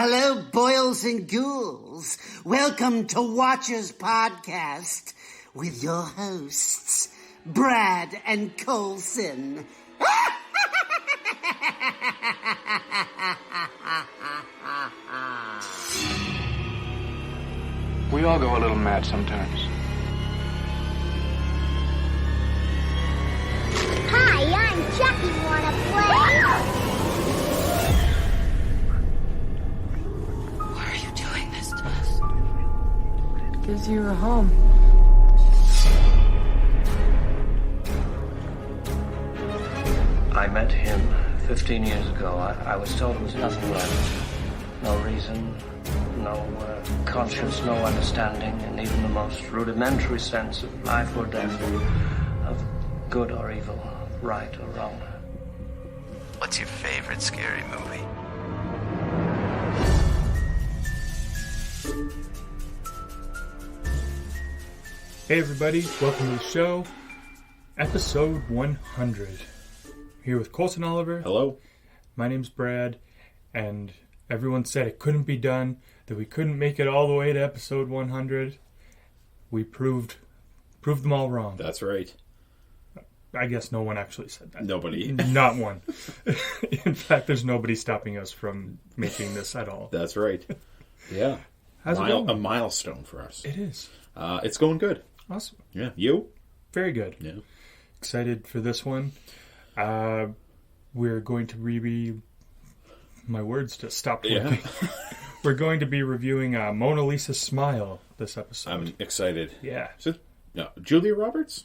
Hello, boils and ghouls. Welcome to Watchers Podcast with your hosts, Brad and Colson. We all go a little mad sometimes. Hi, I'm Chucky. Wanna play? Why are you doing this to us? Because you were home. I met him 15 years ago. I was told it was nothing left. No reason, no conscience, no understanding, and even the most rudimentary sense of life or death, of good or evil, right or wrong. What's your favorite scary movie? Hey everybody, welcome to the show, episode 100. Here with Colson Oliver. Hello. My name's Brad, and everyone said it couldn't be done, that we couldn't make it all the way to episode 100. We proved them all wrong. That's right. I guess no one actually said that. Nobody. Not one. In fact, there's nobody stopping us from making this at all. That's right. Yeah. How's it going? A milestone for us. It is. It's going good. Awesome. Yeah. You? Very good. Yeah. Excited for this one. We're going to my words just stopped working. Yeah. We're going to be reviewing Mona Lisa's Smile this episode. I'm excited. Yeah. Is it, no, Julia Roberts?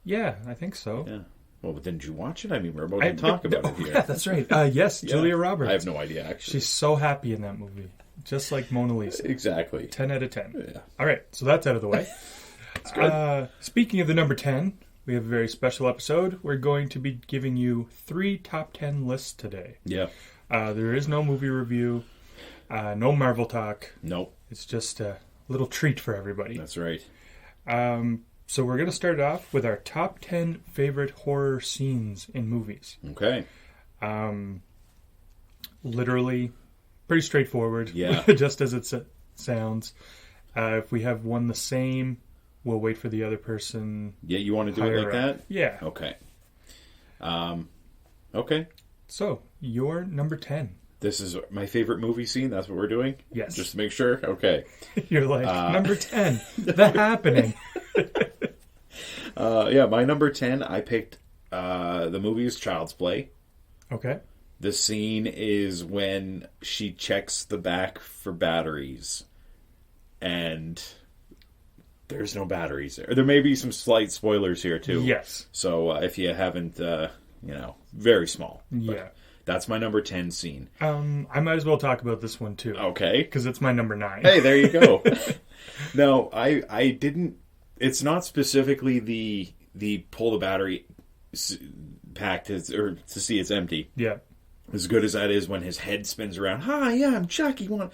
Yeah, I think so. Yeah. Well, but didn't you watch it? I mean, we're about to talk about it here. Yeah, that's right. Yes, yeah. Julia Roberts. I have no idea, actually. She's so happy in that movie. Just like Mona Lisa. Exactly. 10 out of 10. Yeah. All right, so that's out of the way. That's good. Speaking of the number 10, we have a very special episode. We're going to be giving you 3 top 10 lists today. Yeah. There is no movie review, no Marvel talk. Nope. It's just a little treat for everybody. That's right. So we're going to start off with our top 10 favorite horror scenes in movies. Okay. Literally, pretty straightforward. Yeah. Just as it sounds. If we have one the same, we'll wait for the other person. Yeah, you want to do it like that? Yeah. Okay. Okay. So, your number 10. This is my favorite movie scene. That's what we're doing? Yes. Just to make sure? Okay. You're like, number 10. The Happening. Yeah, my number 10, I picked the movie is Child's Play. Okay. The scene is when she checks the back for batteries, and there's no batteries there. There may be some slight spoilers here, too. Yes. So if you haven't, very small. Yeah. That's my number 10 scene. I might as well talk about this one, too. Okay. Because it's my number 9. Hey, there you go. No, I didn't... It's not specifically the pull the battery pack to see it's empty. Yeah. As good as that is when his head spins around. Hi, yeah, I'm Chucky. And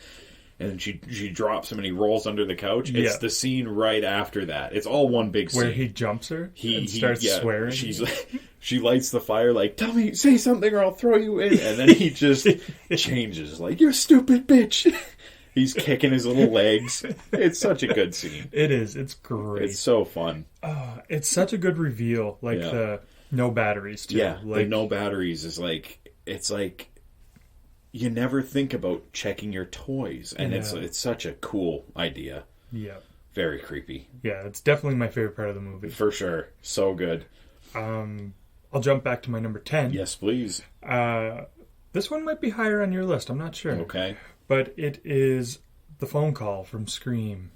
then she drops him and he rolls under the couch. It's the scene right after that. It's all one big scene. Where he jumps her and starts yeah, swearing. She lights the fire like, tell me, say something or I'll throw you in. And then he just changes like, you're a stupid bitch. He's kicking his little legs. It's such a good scene. It is. It's great. It's so fun. It's such a good reveal. Like the no batteries, too. Yeah, like, the no batteries is like... It's like you never think about checking your toys, and it's such a cool idea. Yeah, very creepy. Yeah, it's definitely my favorite part of the movie for sure. So good. I'll jump back to my number 10. Yes, please. This one might be higher on your list. I'm not sure. Okay, but it is the phone call from Scream.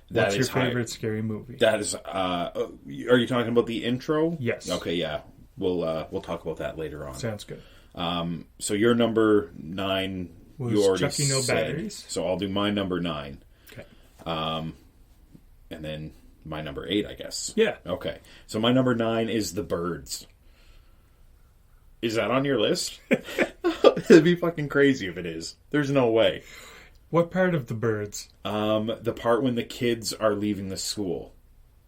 What's your favorite scary movie? That is. Are you talking about the intro? Yes. Okay. Yeah. We'll talk about that later on. Sounds good. So your number 9 was you already Chucky No said. Batteries. So I'll do my number 9. Okay. And then my number 8, I guess. Yeah. Okay. So my number 9 is The Birds. Is that on your list? It'd be fucking crazy if it is. There's no way. What part of The Birds? The part when the kids are leaving the school.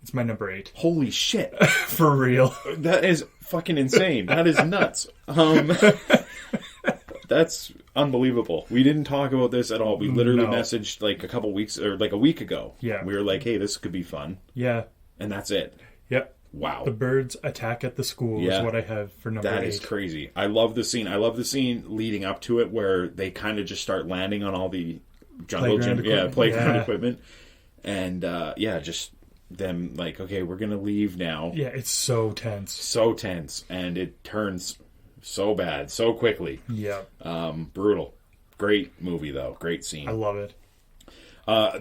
It's my number 8. Holy shit. For real. That is fucking insane. That is nuts. That's unbelievable. We didn't talk about this at all. We literally No. messaged like a couple weeks or like a week ago. Yeah. We were like, hey, this could be fun. Yeah. And that's it. Yep. Wow. The birds attack at the school is what I have for number 8. That is crazy. I love the scene. I love the scene leading up to it where they kind of just start landing on all the jungle Playground gym, equipment. playground Yeah. equipment. And just them like, okay, we're going to leave now. Yeah, it's so tense. So tense. And it turns so bad so quickly. Yeah. Brutal. Great movie though. Great scene. I love it.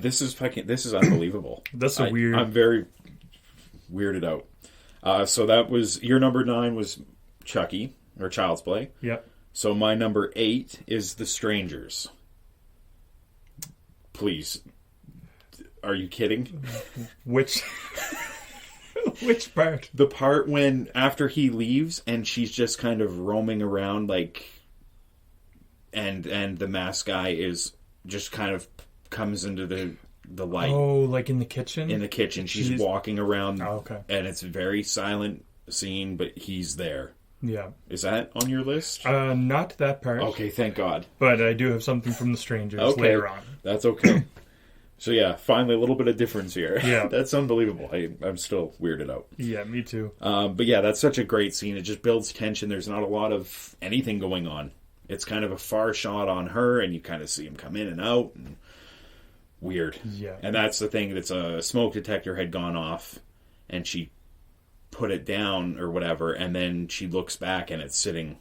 This is unbelievable. That's a weird. I'm very weirded out. So that was your number 9 was Chucky or Child's Play. Yep. So my number 8 is The Strangers. Please, are you kidding? Which part? The part when after he leaves and she's just kind of roaming around like, and the masked guy is just kind of comes into the light. Oh, like in the kitchen? In the kitchen. She's walking around. Oh, okay. And it's a very silent scene, but he's there. Yeah. Is that on your list? Not that part. Okay, thank God. But I do have something from The Strangers later on. That's okay. So yeah, finally a little bit of difference here. Yeah. That's unbelievable. I'm still weirded out. Yeah, me too. But yeah, that's such a great scene. It just builds tension. There's not a lot of anything going on. It's kind of a far shot on her, and you kind of see him come in and out. And weird. Yeah. And that's the thing. That's a smoke detector had gone off, and she put it down or whatever, and then she looks back, and it's sitting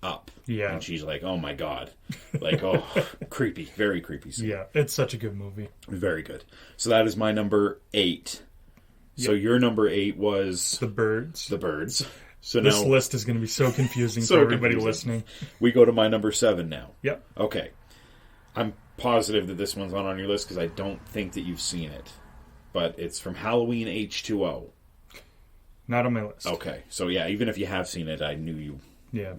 up. Yeah. And she's like, oh my God. Like, oh, creepy. Very creepy scene. Yeah, it's such a good movie. Very good. So that is my number 8. So your number 8 was... The Birds. The Birds. So this now, list is going to be so confusing so for everybody confusing. listening. We go to my number 7 now. Yep. Okay. I'm positive that this one's not on your list because I don't think that you've seen it. But it's from Halloween H2O. Not on my list. Okay. So yeah, even if you have seen it, I knew you... Yeah.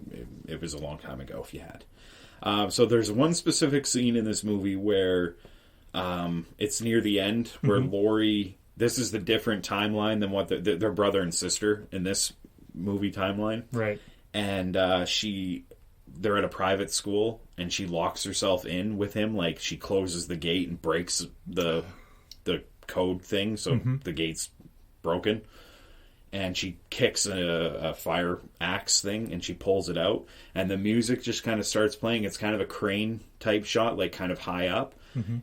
It was a long time ago if you had. So there's one specific scene in this movie where it's near the end where Laurie... This is the different timeline than what their brother and sister in this movie timeline. Right. And they're at a private school and she locks herself in with him. Like she closes the gate and breaks the code thing. So the gate's broken. And she kicks a fire axe thing and she pulls it out. And the music just kind of starts playing. It's kind of a crane type shot, like kind of high up.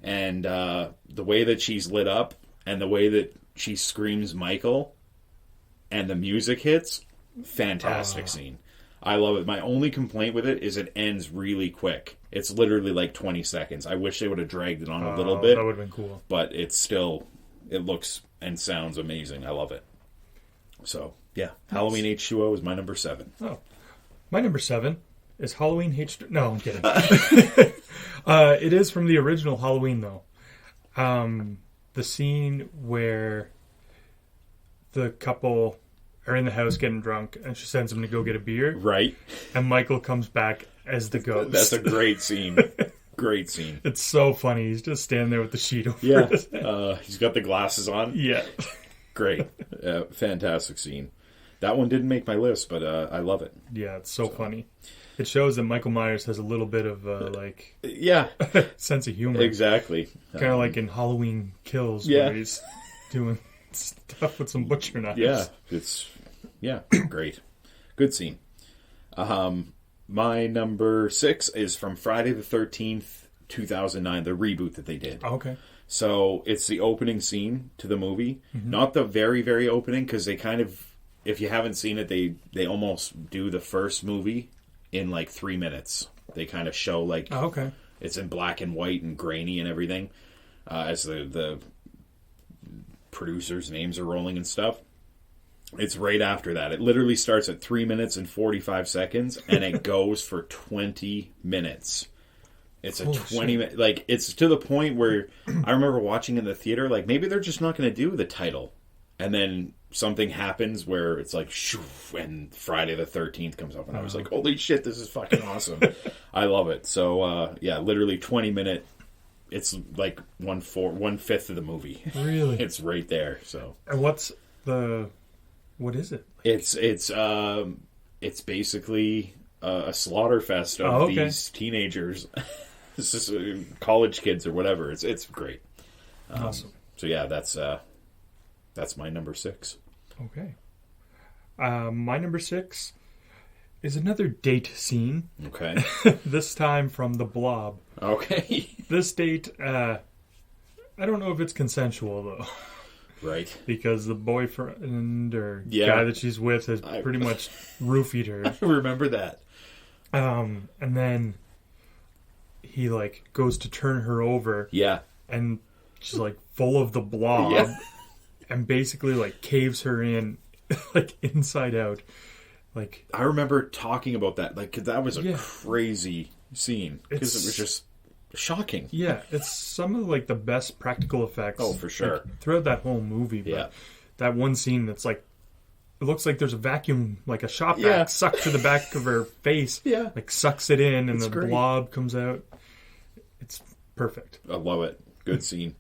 And the way that she's lit up and the way that she screams Michael and the music hits, fantastic scene. I love it. My only complaint with it is it ends really quick. It's literally like 20 seconds. I wish they would have dragged it on a little bit. That would have been cool. But it's still, it looks and sounds amazing. I love it. So, yeah. Nice. Halloween H2O is my number 7. Oh. My number 7 is Halloween H2O. No, I'm kidding. It is from the original Halloween, though. The scene where the couple are in the house getting drunk and she sends him to go get a beer. Right. And Michael comes back as the ghost. That's a great scene. Great scene. It's so funny. He's just standing there with the sheet over his head. He's got the glasses on. Yeah. Great. Fantastic scene. That one didn't make my list, but I love it. Yeah, it's so funny. It shows that Michael Myers has a little bit of, sense of humor. Exactly. Kind of like in Halloween Kills, where he's doing stuff with some butcher knives. Yeah, great. Good scene. My number 6 is from Friday the 13th, 2009, the reboot that they did. Oh, okay. So it's the opening scene to the movie. Not the very, very opening, because they kind of, if you haven't seen it, they almost do the first movie in like 3 minutes. They kind of show like it's in black and white and grainy and everything as the producers' names are rolling and stuff. It's right after that. It literally starts at 3 minutes and 45 seconds and it goes for 20 minutes. It's a 20-minute... Like, it's to the point where I remember watching in the theater, like, maybe they're just not going to do the title. And then something happens where it's like, shoo, and Friday the 13th comes up. And I was like, holy shit, this is fucking awesome. I love it. So, literally 20-minute... It's like 1/5 of the movie. Really? It's right there, so... And what is it? It's basically... a slaughter fest of these teenagers. This is college kids or whatever. It's great. Awesome. So yeah, that's my number 6. Okay. My number 6 is another date scene. Okay. This time from The Blob. Okay. This date, I don't know if it's consensual, though. Right. Because the boyfriend or Yeah. guy that she's with has pretty much roofied her. I remember that. And then he, like, goes to turn her over. Yeah. And she's, like, full of the blob. Yeah. And basically, like, caves her in, like, inside out. Like, I remember talking about that. Like, 'cause that was a crazy scene. Because it was just shocking. Yeah, it's some of, like, the best practical effects. Oh, for sure. Like, throughout that whole movie. But Yeah. that one scene that's, like, it looks like there's a vacuum, like a shop vac sucked to the back of her face. Yeah. Like, sucks it in, and It's the great. blob comes out. It's perfect. I love it. Good scene.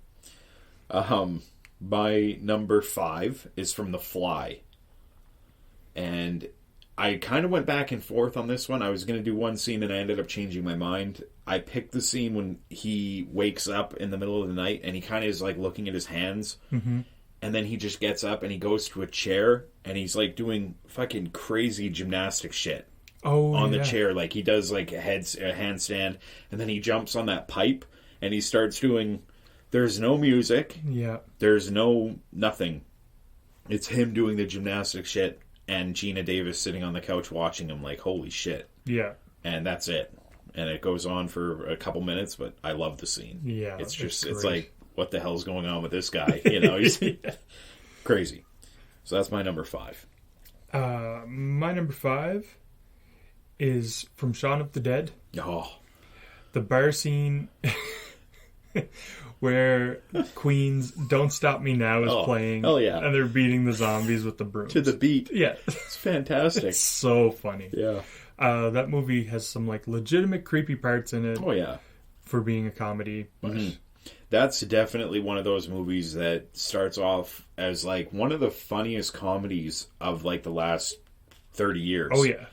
My number 5 is from The Fly. And I kind of went back and forth on this one. I was going to do one scene and I ended up changing my mind. I picked the scene when he wakes up in the middle of the night and he kind of is like looking at his hands. Mm-hmm. And then he just gets up and he goes to a chair and he's like doing fucking crazy gymnastic shit on the chair. Like he does like a handstand and then he jumps on that pipe and he starts doing... There's no music. Yeah. There's no nothing. It's him doing the gymnastic shit and Gina Davis sitting on the couch watching him like, holy shit. Yeah. And that's it. And it goes on for a couple minutes, but I love the scene. Yeah. It's just, great. it's like, what the hell's going on with this guy? You know, he's crazy. So that's my number 5. My number 5 is from Shaun of the Dead. Oh. The bar scene where Queen's Don't Stop Me Now is playing. Oh, yeah. And they're beating the zombies with the brooms. To the beat. Yeah. It's fantastic. It's so funny. Yeah. That movie has some like legitimate creepy parts in it. Oh, yeah. For being a comedy. But That's definitely one of those movies that starts off as like one of the funniest comedies of like the last 30 years. Oh, yeah.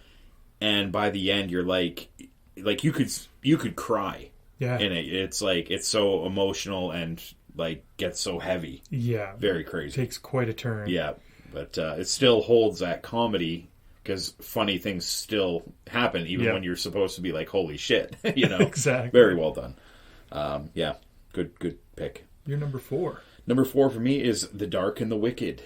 And by the end, you're like you could cry. Yeah. In it. It's like, it's so emotional and like gets so heavy. Yeah. Very crazy. Takes quite a turn. Yeah. But it still holds that comedy because funny things still happen even when you're supposed to be like, holy shit. You know? Exactly. Very well done. Yeah. Good pick. You're number 4. Number 4 for me is The Dark and the Wicked.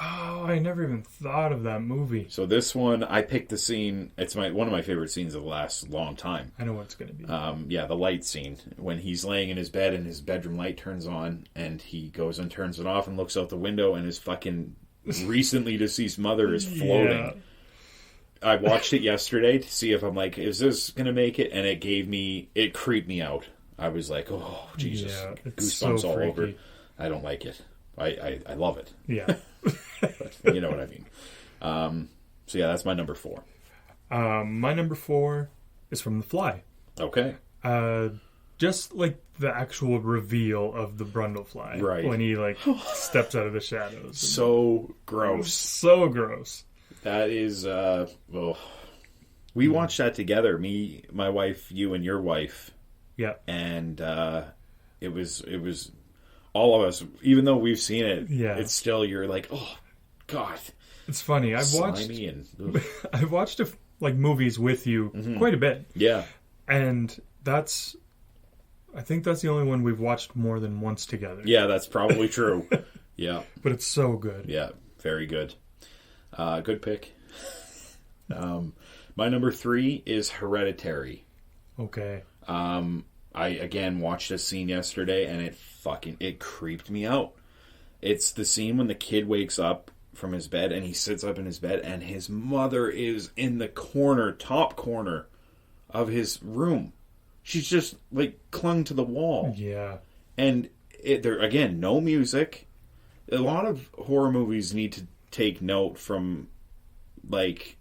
Oh, I never even thought of that movie. So this one, I picked the scene. It's one of my favorite scenes of the last long time. I know what it's going to be. Yeah, the light scene. When he's laying in his bed and his bedroom light turns on and he goes and turns it off and looks out the window and his fucking recently deceased mother is floating. Yeah. I watched it yesterday to see if I'm like, is this going to make it? And it creeped me out. I was like, oh, Jesus. Yeah, Goosebumps so all freaky. over. I don't like it. I love it. Yeah. But you know what I mean. So yeah, that's my number 4. My number 4 is from The Fly. Okay. Just like the actual reveal of the Brundlefly. Right. When he like steps out of the shadows. So gross. So gross. That is, we watched that together. Me, my wife, you, and your wife. Yeah. And it was all of us. Even though we've seen it, it's still, you're like, oh God. It's funny. I've watched like movies with you quite a bit. Yeah. And I think that's the only one we've watched more than once together. Yeah, that's probably true. Yeah. But it's so good. Yeah, very good. Good pick. My number 3 is Hereditary. Okay. I again watched a scene yesterday and it creeped me out. It's the scene when the kid wakes up from his bed and he sits up in his bed and his mother is in the top corner of his room. She's just like clung to the wall. Yeah. And there again, no music. A lot of horror movies need to take note from like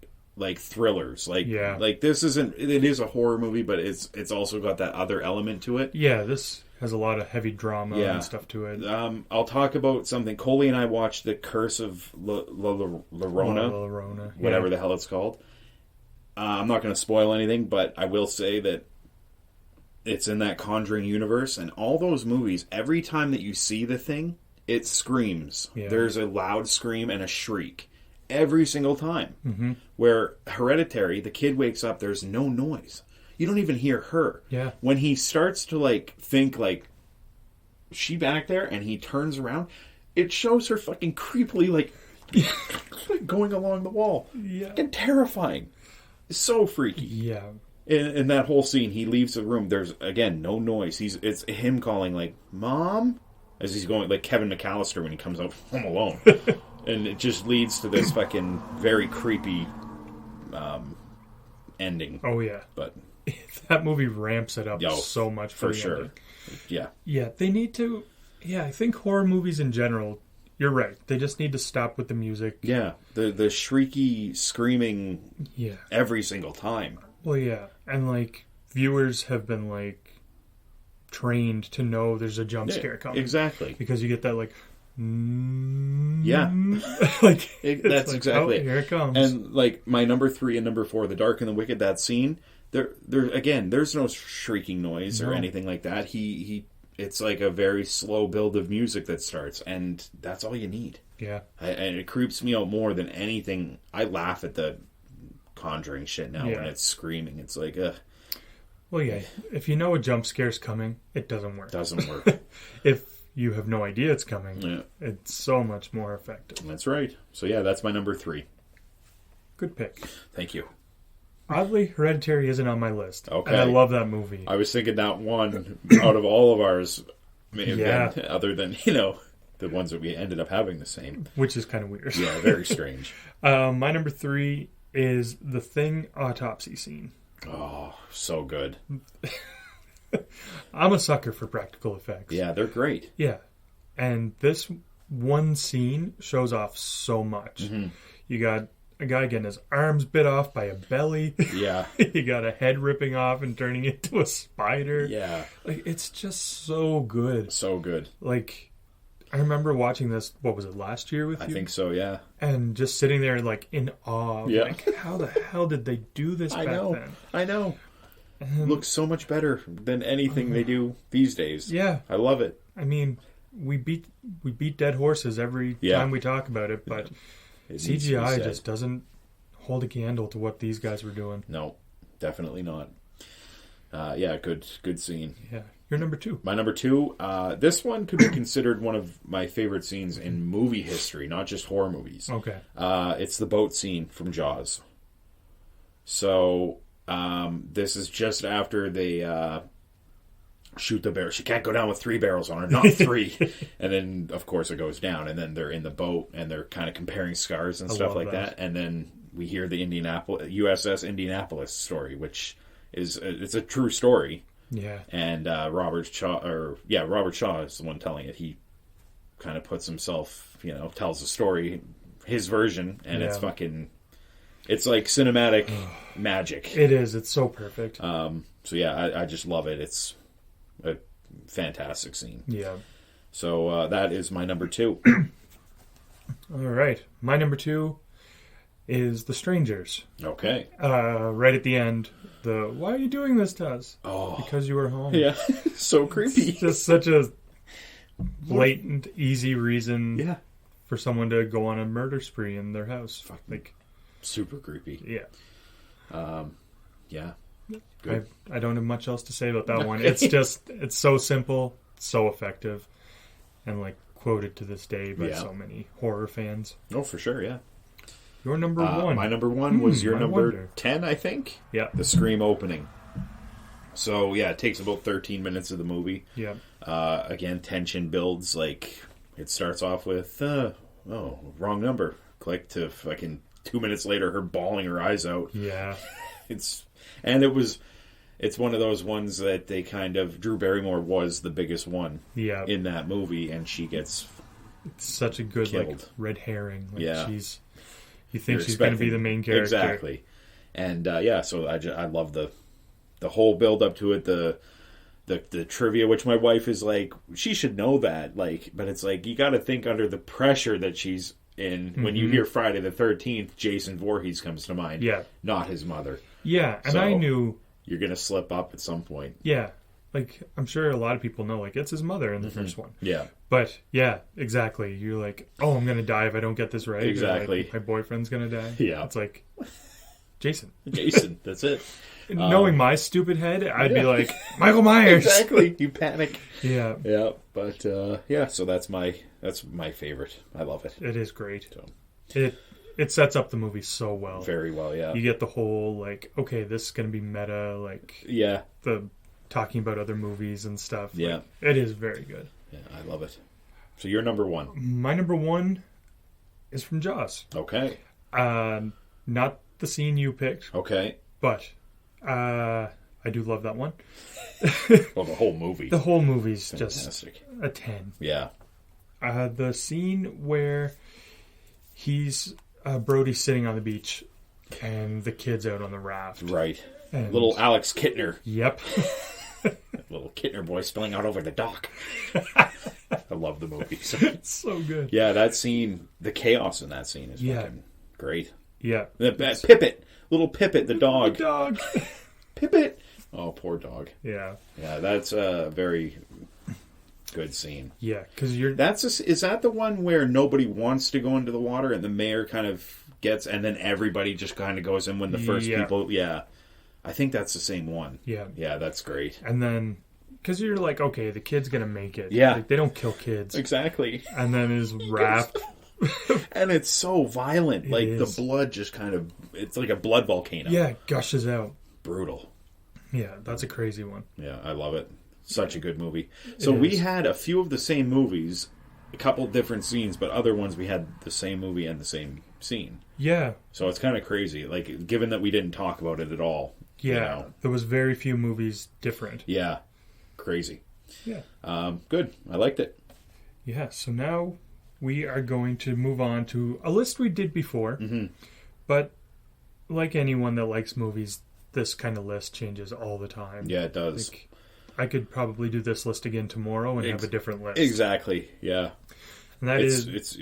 thrillers. Like this isn't, it is a horror movie, but it's also got that other element to it. Yeah, this has a lot of heavy drama and stuff to it. I'll talk about something. Coley and I watched The Curse of La Llorona, Llorona, whatever the hell it's called. I'm not going to spoil anything, but I will say that it's in that Conjuring universe, and all those movies, every time that you see the thing, it screams. Yeah. There's a loud scream and a shriek every single time. Mm-hmm. Where Hereditary, the kid wakes up, there's no noise. You don't even hear her. Yeah. When he starts to like think like, she back there, and he turns around, it shows her fucking creepily like going along the wall. Yeah. Fucking terrifying. It's so freaky. Yeah. In that whole scene, he leaves the room. There's, again, no noise. It's him calling, like, Mom? As he's going, like Kevin McAllister when he comes out Home Alone. And it just leads to this fucking very creepy ending. Oh, yeah. But that movie ramps it up so much for sure. ending. Yeah. Yeah, they need to... Yeah, I think horror movies in general, you're right. They just need to stop with the music. Yeah. The shrieky screaming every single time. Well, yeah. And, like, viewers have been, like, trained to know there's a jump scare coming. Exactly. Because you get that, like... Yeah. Like, that's like, exactly it. Here it comes. And, like, my number 3 and number 4, The Dark and the Wicked, that scene, again, there's no shrieking noise or anything like that. It's like a very slow build of music that starts, and that's all you need. Yeah. And it creeps me out more than anything. I laugh at the Conjuring shit now when it's screaming. It's like, ugh. Well, yeah. If you know a jump scare's coming, it doesn't work. Doesn't work. If you have no idea it's coming, it's so much more effective. That's right. So, yeah, that's my number 3. Good pick. Thank you. Oddly, Hereditary isn't on my list. Okay. And I love that movie. I was thinking that one out of all of ours may have been, other than, the ones that we ended up having the same. Which is kind of weird. Yeah, very strange. My number 3 is The Thing autopsy scene. Oh, so good. I'm a sucker for practical effects. Yeah, they're great. Yeah. And this one scene shows off so much. Mm-hmm. You got a guy getting his arms bit off by a belly. Yeah. You got a head ripping off and turning into a spider. Yeah. Like, it's just so good. So good. Like, I remember watching this, what was it, last year with you? I think so, yeah. And just sitting there, like, in awe. Yeah. Like, how the hell did they do this back then? I know. Looks so much better than anything they do these days. Yeah. I love it. I mean, we beat dead horses every time we talk about it, but CGI just doesn't hold a candle to what these guys were doing. No, definitely not. Good scene. Yeah. Your number 2. My number 2, this one could be considered one of my favorite scenes in movie history, not just horror movies. Okay. It's the boat scene from Jaws. So, this is just after they shoot the barrel. She can't go down with 3 barrels on her, not 3. And then, of course, it goes down, and then they're in the boat, and they're kind of comparing scars and stuff like that. And then we hear the USS Indianapolis story, which is it's a true story. Yeah. And Robert Shaw is the one telling it. He kind of puts himself, tells the story, his version, and it's like cinematic magic. It is. It's so perfect. So yeah, I just love it. It's a fantastic scene. Yeah. So that is my number 2. All right. My number 2 is The Strangers. Okay. Right at the end, why are you doing this to us? Oh. Because you were home. Yeah. So creepy. It's just such a blatant, easy reason for someone to go on a murder spree in their house. Like, super creepy. Yeah. Yeah. Good. I don't have much else to say about that one. It's it's so simple, so effective, and like quoted to this day by so many horror fans. Oh, for sure, yeah. Your number 1. My number 1 was your number 10, I think? Yeah. The Scream opening. So, yeah, it takes about 13 minutes of the movie. Yeah. Again, tension builds. Like, it starts off with, wrong number. Click to fucking 2 minutes later, her bawling her eyes out. Yeah. It's one of those ones that they kind of... Drew Barrymore was the biggest one in that movie, and she gets It's such a good, killed. like, red herring. Like, yeah. You think she's going to be the main character. Exactly. And, so I love the whole build-up to it, the trivia, which my wife is like, she should know that, like, but it's like, you got to think under the pressure that she's And when you hear Friday the 13th, Jason Voorhees comes to mind. Yeah. Not his mother. Yeah, and So, I knew... You're going to slip up at some point. Yeah. Like, I'm sure a lot of people know, like, it's his mother in the first one. Yeah. But, yeah, exactly. You're like, oh, I'm going to die if I don't get this right. Exactly. Like, my boyfriend's going to die. Yeah. It's like, Jason. Jason, that's it. Knowing my stupid head, I'd be like, Michael Myers. Exactly. You panic. Yeah. Yeah. But, so that's my favorite. I love it. It is great. So. It sets up the movie so well. Very well, yeah. You get the whole, like, okay, this is going to be meta, like... Yeah. The talking about other movies and stuff. Yeah. Like, it is very good. Yeah, I love it. So you're number one. My number one is from Jaws. Okay. Not the scene you picked. Okay. But I do love that one. Well, the whole movie. The whole movie's fantastic. Just a 10. Yeah. The scene where he's Brody's sitting on the beach and the kid's out on the raft. Right. And little Alex Kittner. Yep. Little Kittner boy spilling out over the dock. I love the movie. It's so good. Yeah, that scene, the chaos in that scene is fucking great. Yeah. Pippet. Little Pippet, the dog. The dog. Pippet. Oh, poor dog. Yeah. Yeah, that's a very good scene. Yeah, because you're... Is that the one where nobody wants to go into the water and the mayor kind of gets... And then everybody just kind of goes in when the first people... Yeah. I think that's the same one. Yeah. Yeah, that's great. And then... Because you're like, okay, the kid's going to make it. Yeah. Like, they don't kill kids. Exactly. And then his raft... And it's so violent. The blood just kind of... It's like a blood volcano. Yeah, it gushes out. Brutal. Yeah, that's a crazy one. Yeah, I love it. Such a good movie. So we had a few of the same movies, a couple different scenes, but other ones we had the same movie and the same scene. Yeah. So it's kind of crazy, like, given that we didn't talk about it at all. Yeah, you know. There was very few movies different. Yeah, crazy. Yeah. Good. I liked it. Yeah, so now we are going to move on to a list we did before. Mm-hmm. But like anyone that likes movies, this kind of list changes all the time. Yeah, it does. Like, I could probably do this list again tomorrow and have a different list. Exactly, yeah. And it's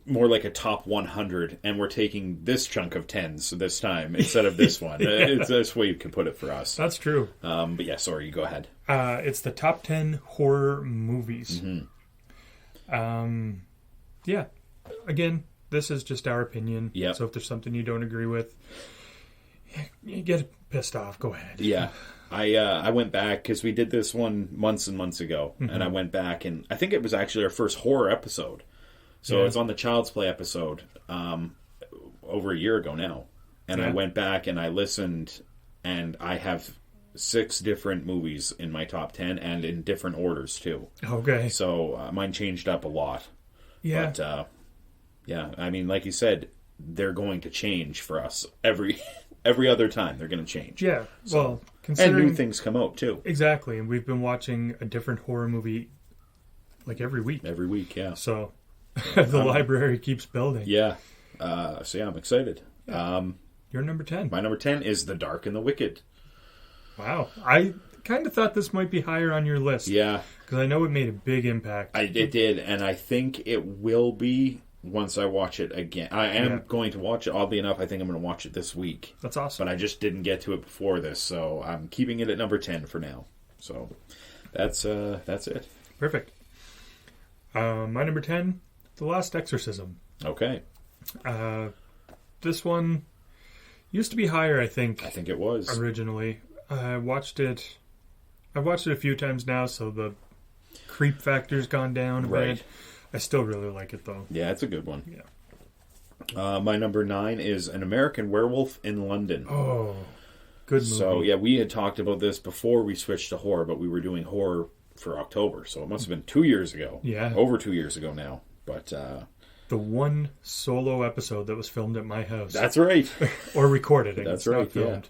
more like a top 100, and we're taking this chunk of 10s this time instead of this one. It's this way you can put it for us. That's true. But yeah, sorry, you go ahead. It's the top 10 horror movies. Mm-hmm. Yeah. Again, this is just our opinion. Yep. So if there's something you don't agree with, you get pissed off. Go ahead. Yeah. I went back because we did this one months and months ago, Mm-hmm. and I went back, and I think it was actually our first horror episode. So it's on the Child's Play episode over a year ago now. And I went back and I listened, and I have 6 different movies in my top 10 and in different orders too. Okay. So mine changed up a lot. Yeah. But yeah, I mean, like you said, they're going to change for us every other time. They're going to change. Yeah. So, well, considering... And new things come out too. Exactly. And we've been watching a different horror movie like every week. Every week, yeah. So the library keeps building. Yeah. So yeah, I'm excited. Yeah. Your number 10. My number 10 is The Dark and the Wicked. Wow. I kind of thought this might be higher on your list. Yeah. Because I know it made a big impact. It did, and I think it will be once I watch it again. I am going to watch it. Oddly enough, I think I'm going to watch it this week. That's awesome. But I just didn't get to it before this, so I'm keeping it at number 10 for now. So that's it. Perfect. My number 10, The Last Exorcism. Okay. This one used to be higher, I think. I think it was. Originally. I've watched it a few times now, so the creep factor's gone down a bit. I still really like it, though. Yeah, it's a good one. Yeah. My number 9 is An American Werewolf in London. Oh, good movie. So, yeah, we had talked about this before we switched to horror, but we were doing horror for October, so it must have been 2 years ago. Yeah. Over 2 years ago now. But, the one solo episode that was filmed at my house. That's right. Or recorded. That's it's right, not filmed.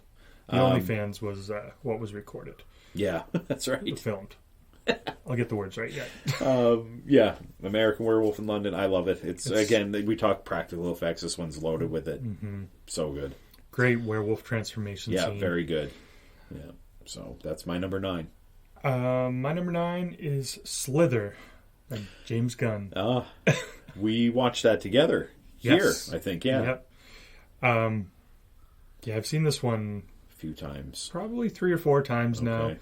yeah. The OnlyFans was what was recorded. Yeah, that's right. Filmed. I'll get the words right yet. Yeah, American Werewolf in London. I love it. It's again, we talk practical effects. This one's loaded with it. Mm-hmm. So good. Great werewolf transformation scene. Yeah, very good. Yeah. So that's my number 9. My number 9 is Slither by James Gunn. We watched that together. Yes. here, I think. Yeah. Yep. Yeah, I've seen this one A few times. probably 3 or 4 times now. Okay.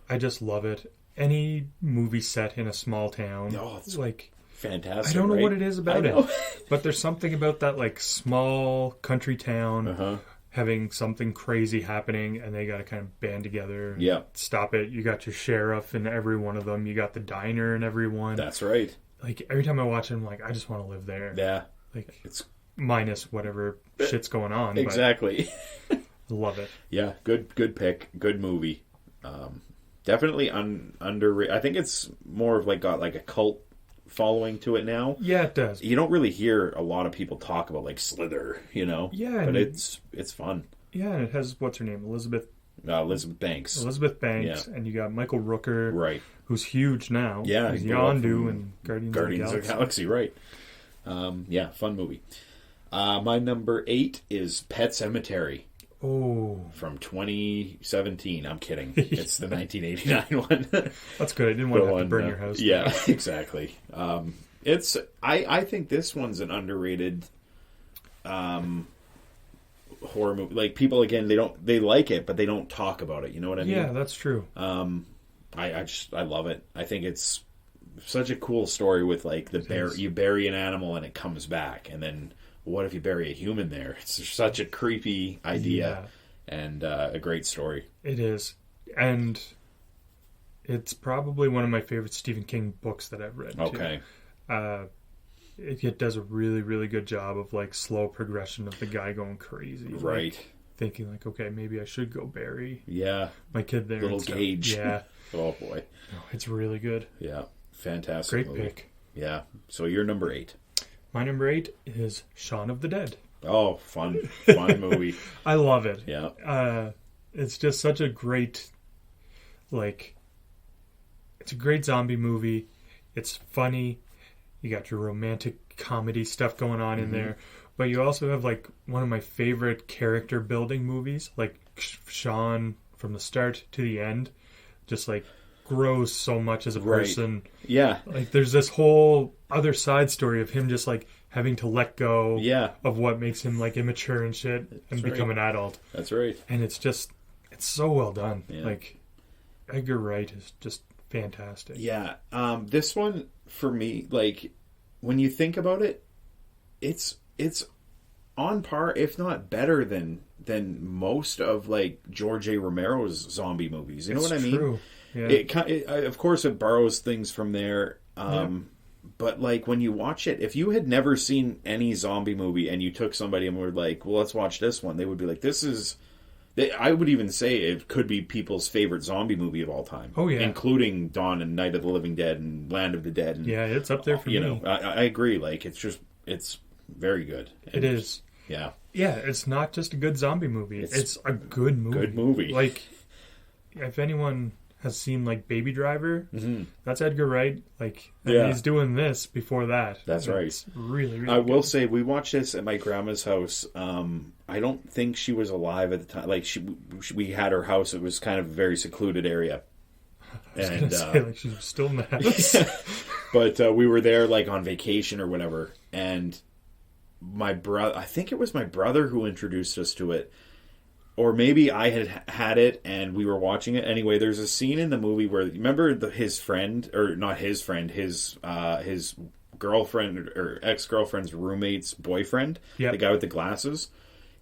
I just love it. Any movie set in a small town, Oh, it's like fantastic. I don't know right? what it is I about know. it, but there's something about that like small country town Uh-huh. having something crazy happening, and they got to kind of band together and Yeah. stop it. You got your sheriff in every one of them. You got the diner in every one. That's right. Like every time I watch it, I'm like, I just want to live there. Yeah. Like It's minus whatever shit's going on. exactly. But I love it. Yeah, good pick, good movie. Definitely underrated. I think it's more of like got like a cult following to it now. Yeah, it does. You don't really hear a lot of people talk about like Slither, you know. Yeah, but and it's fun. Yeah, and it has what's her name, Elizabeth Banks. Banks, Yeah. and you got Michael Rooker, Right. who's huge now. Yeah, he's he grew up Yondu from in Guardians of the Galaxy, right? Yeah, fun movie. My number 8 is Pet Sematary. Oh, From 2017. I'm kidding. It's the 1989 one. that's good. I didn't want to have to burn your house. Yeah, exactly. It's I think this one's an underrated horror movie. Like people again, they like it, but they don't talk about it. You know what I mean? Yeah, that's true. I love it. I think it's such a cool story with like you bury an animal and it comes back, and then what if you bury a human there? It's such a creepy idea and a great story. It is, and it's probably one of my favorite Stephen King books that I've read. Okay. Too. It does a really, really good job of like slow progression of the guy going crazy. Right. Like, thinking like, okay, maybe I should go bury my kid there. Little Gage. Yeah. Oh boy. No, it's really good. Yeah. Fantastic. Great movie. pick. Yeah. So you're number 8. My number 8 is Shaun of the Dead. Oh, fun movie. I love it. Yeah. It's just such a great, like, it's a great zombie movie. It's funny. You got your romantic comedy stuff going on in there. But you also have, like, one of my favorite character building movies. Like, Sean, from the start to the end, just, like, grows so much as a person. Yeah. Like, there's this whole other side story of him just, like, having to let go of what makes him, like, immature and shit and become an adult. That's right. And it's just, it's so well done. Yeah. Like, Edgar Wright is just fantastic. Yeah. This one, for me, like, when you think about it, it's on par, if not better than most of, like, George A. Romero's zombie movies. You know what I mean? True. Yeah. It of course, it borrows things from there. But, like, when you watch it, if you had never seen any zombie movie and you took somebody and were like, well, let's watch this one, they would be like, this is... I would even say it could be people's favorite zombie movie of all time. Oh, yeah. Including Dawn and Night of the Living Dead and Land of the Dead. And, yeah, it's up there for me. You know, I agree. Like, it's very good. It is. Yeah. Yeah, it's not just a good zombie movie. It's a good movie. Good movie. Like, if anyone has seen, like, Baby Driver, that's Edgar Wright. Like, and he's doing this before that. That's right. It's really, really I good. will say, we watched this at my grandma's house. I don't think she was alive at the time. Like, we had her house. It was kind of a very secluded area. I was going to say, like, she was still in the house. But we were there, like, on vacation or whatever. And my brother, I think it was my brother who introduced us to it. Or maybe I had it and we were watching it. Anyway, there's a scene in the movie where, remember his friend, or not his friend, his girlfriend or ex-girlfriend's roommate's boyfriend, the guy with the glasses?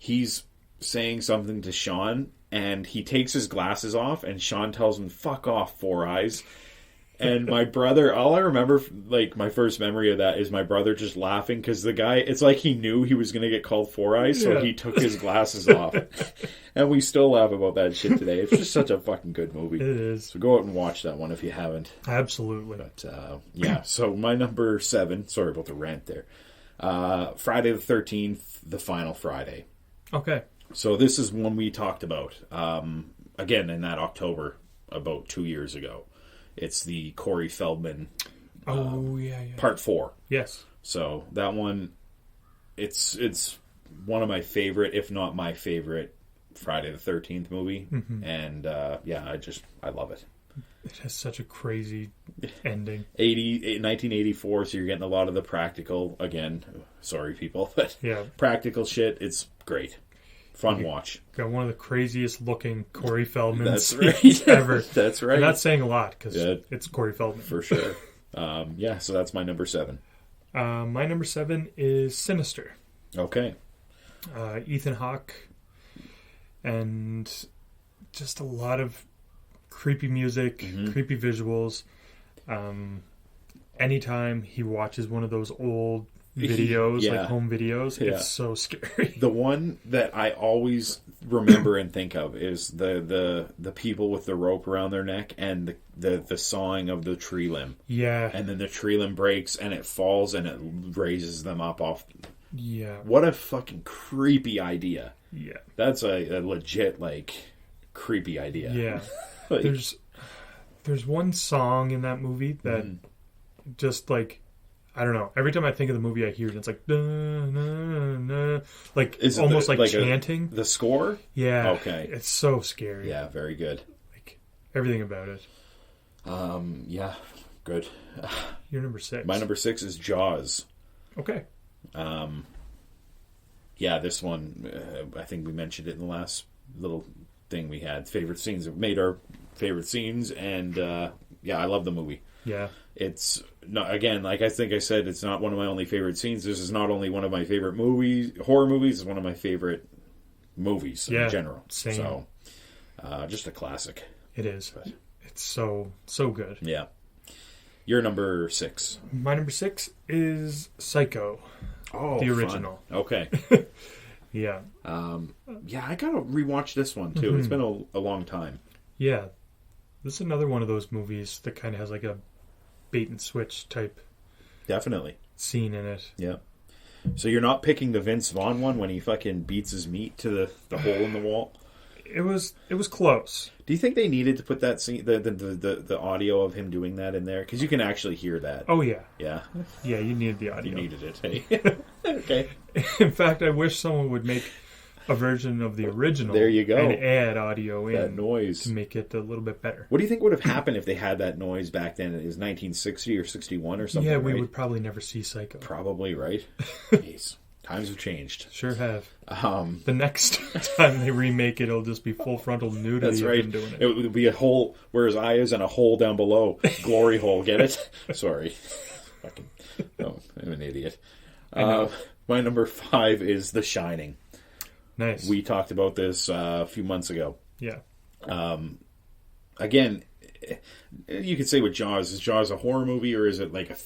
He's saying something to Sean, and he takes his glasses off, and Sean tells him, "Fuck off, Four Eyes." And my brother, all I remember, like, my first memory of that is my brother just laughing, because the guy, it's like he knew he was going to get called Four Eyes, so he took his glasses off. And we still laugh about that shit today. It's just such a fucking good movie. It is. So go out and watch that one if you haven't. Absolutely. But, yeah, so my number 7, sorry about the rant there, Friday the 13th, The Final Friday. Okay. So this is one we talked about, again, in that October, about 2 years ago. It's the Corey Feldman Part 4. Yes. So that one, it's one of my favorite, if not my favorite, Friday the 13th movie. And, I love it. It has such a crazy ending. 1984, so you're getting a lot of the practical, again, sorry people, but yeah, practical shit. It's great. Fun watch. Got one of the craziest looking Corey Feldman That's scenes right. ever. That's right. I'm not saying a lot because it's Corey Feldman. For sure. So that's my number 7. My number 7 is Sinister. Okay. Ethan Hawke. And just a lot of creepy music, creepy visuals. Anytime he watches one of those old videos, like home videos, it's so scary. The one that I always remember and think of is the people with the rope around their neck and the sawing of the tree limb. Yeah. And then the tree limb breaks and it falls and it raises them up off. Yeah. What a fucking creepy idea. Yeah. That's a legit, like, creepy idea. Yeah. Like, there's one song in that movie that just, like, I don't know. Every time I think of the movie, I hear it. It's like, like is it almost like chanting. The score? Yeah. Okay. It's so scary. Yeah, very good. Like everything about it. Yeah, good. Your number 6. My number 6 is Jaws. Okay. Yeah, this one, I think we mentioned it in the last little thing we had. Favorite scenes. We've made our favorite scenes, and I love the movie. Yeah. It's not, again, like I think I said, it's not one of my only favorite scenes. This is not only one of my favorite horror movies, it's one of my favorite movies in general. Same. So, just a classic. It is. But it's so good. Yeah. Your number 6. My number 6 is Psycho. Oh, the original. Fun. Okay. Yeah. I gotta rewatch this one too. It's been a long time. Yeah. This is another one of those movies that kind of has like a bait and switch type Definitely scene in it. Yeah. So you're not picking the Vince Vaughn one when he fucking beats his meat to the hole in the wall? It was close. Do you think they needed to put that scene, the audio of him doing that in there? Because you can actually hear that. Oh yeah. Yeah. Yeah, you needed the audio. You needed it. Hey. Okay. In fact, I wish someone would make a version of the original. There you go. And add audio in that noise to make it a little bit better. What do you think would have happened if they had that noise back then? It was 1960 or 61 or something. Yeah, we right? would probably never see Psycho. Probably, right? Jeez. Times have changed. Sure have. The next time they remake it, it'll just be full frontal nudity. That's right. Of him doing it. It would be a hole where his eye is and a hole down below. Glory hole. Get it? Sorry. Fucking. Oh, I'm an idiot. My number 5 is The Shining. Nice. We talked about this a few months ago. Yeah. Again, you could say with Jaws, is Jaws a horror movie or is it like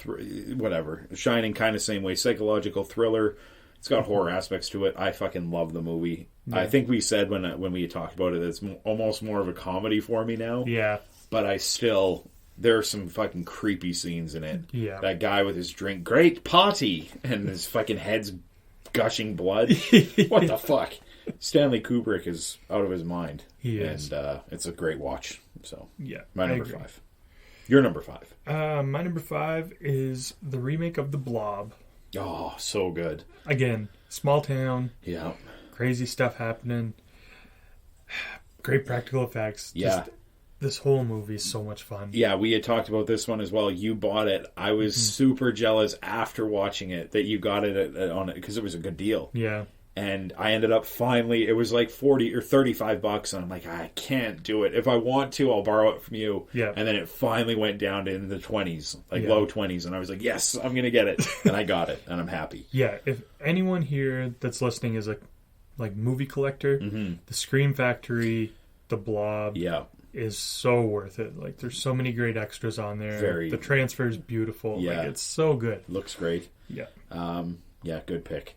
whatever? Shining, kind of same way. Psychological thriller. It's got horror aspects to it. I fucking love the movie. Yeah. I think we said when we talked about it, it's almost more of a comedy for me now. Yeah. But there are some fucking creepy scenes in it. Yeah. That guy with his drink, great party, and his fucking head's gushing blood. What the fuck? Stanley Kubrick is out of his mind. He is. And it's a great watch. So, yeah, my number 5. Your number 5. My number 5 is the remake of The Blob. Oh, so good. Again, small town. Yeah. Crazy stuff happening. Great practical effects. Yeah. Just, this whole movie is so much fun. Yeah, we had talked about this one as well. You bought it. I was super jealous after watching it that you got it on it because it was a good deal. Yeah. And I ended up finally, it was like $40 or $35, and I'm like, I can't do it. If I want to, I'll borrow it from you. Yeah. And then it finally went down to in the 20s, like low 20s, and I was like, yes, I'm going to get it. And I got it, and I'm happy. Yeah, if anyone here that's listening is a movie collector, the Scream Factory, The Blob is so worth it. Like, there's so many great extras on there. The transfer is beautiful. Yeah. Like, it's so good. Looks great. Yeah. Yeah, good pick.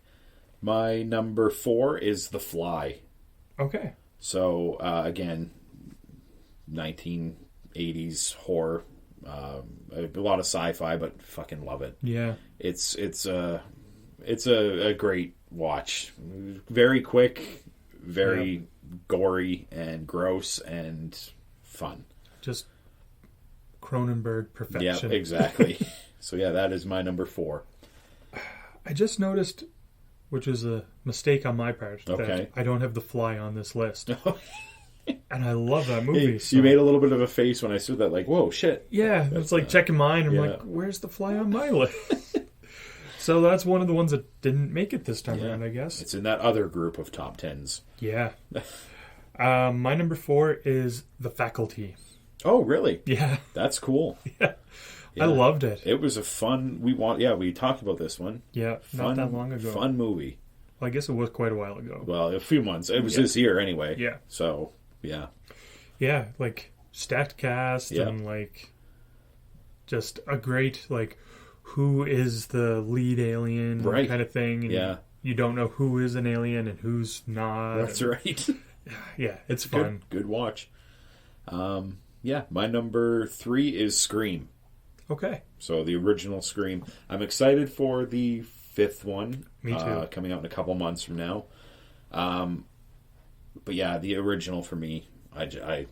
My number 4 is The Fly. Okay. So, again, 1980s horror. A lot of sci-fi, but fucking love it. Yeah. It's a great watch. Very quick, very gory and gross and fun. Just Cronenberg perfection. Yeah, exactly. So, yeah, that is my number 4. I just noticed, which was a mistake on my part, that I don't have The Fly on this list. And I love that movie. You made a little bit of a face when I said that, like, whoa, shit. Yeah, it's like checking mine. I'm like, where's the fly on my list? So that's one of the ones that didn't make it this time around, I guess. It's in that other group of top 10s. Yeah. My number 4 is The Faculty. Oh, really? Yeah. That's cool. Yeah. I loved it. It was a fun... we talked about this one. Yeah, not that long ago. Fun movie. Well, I guess it was quite a while ago. Well, a few months. It was this year anyway. Yeah. So, yeah. Yeah, like, stacked cast and, like, just a great, like, who is the lead alien kind of thing. And you don't know who is an alien and who's not. That's right. Yeah, it's fun. Good watch. My number 3 is Scream. Okay. So the original Scream. I'm excited for the 5th one. Me too. Coming out in a couple months from now. But yeah, the original for me, I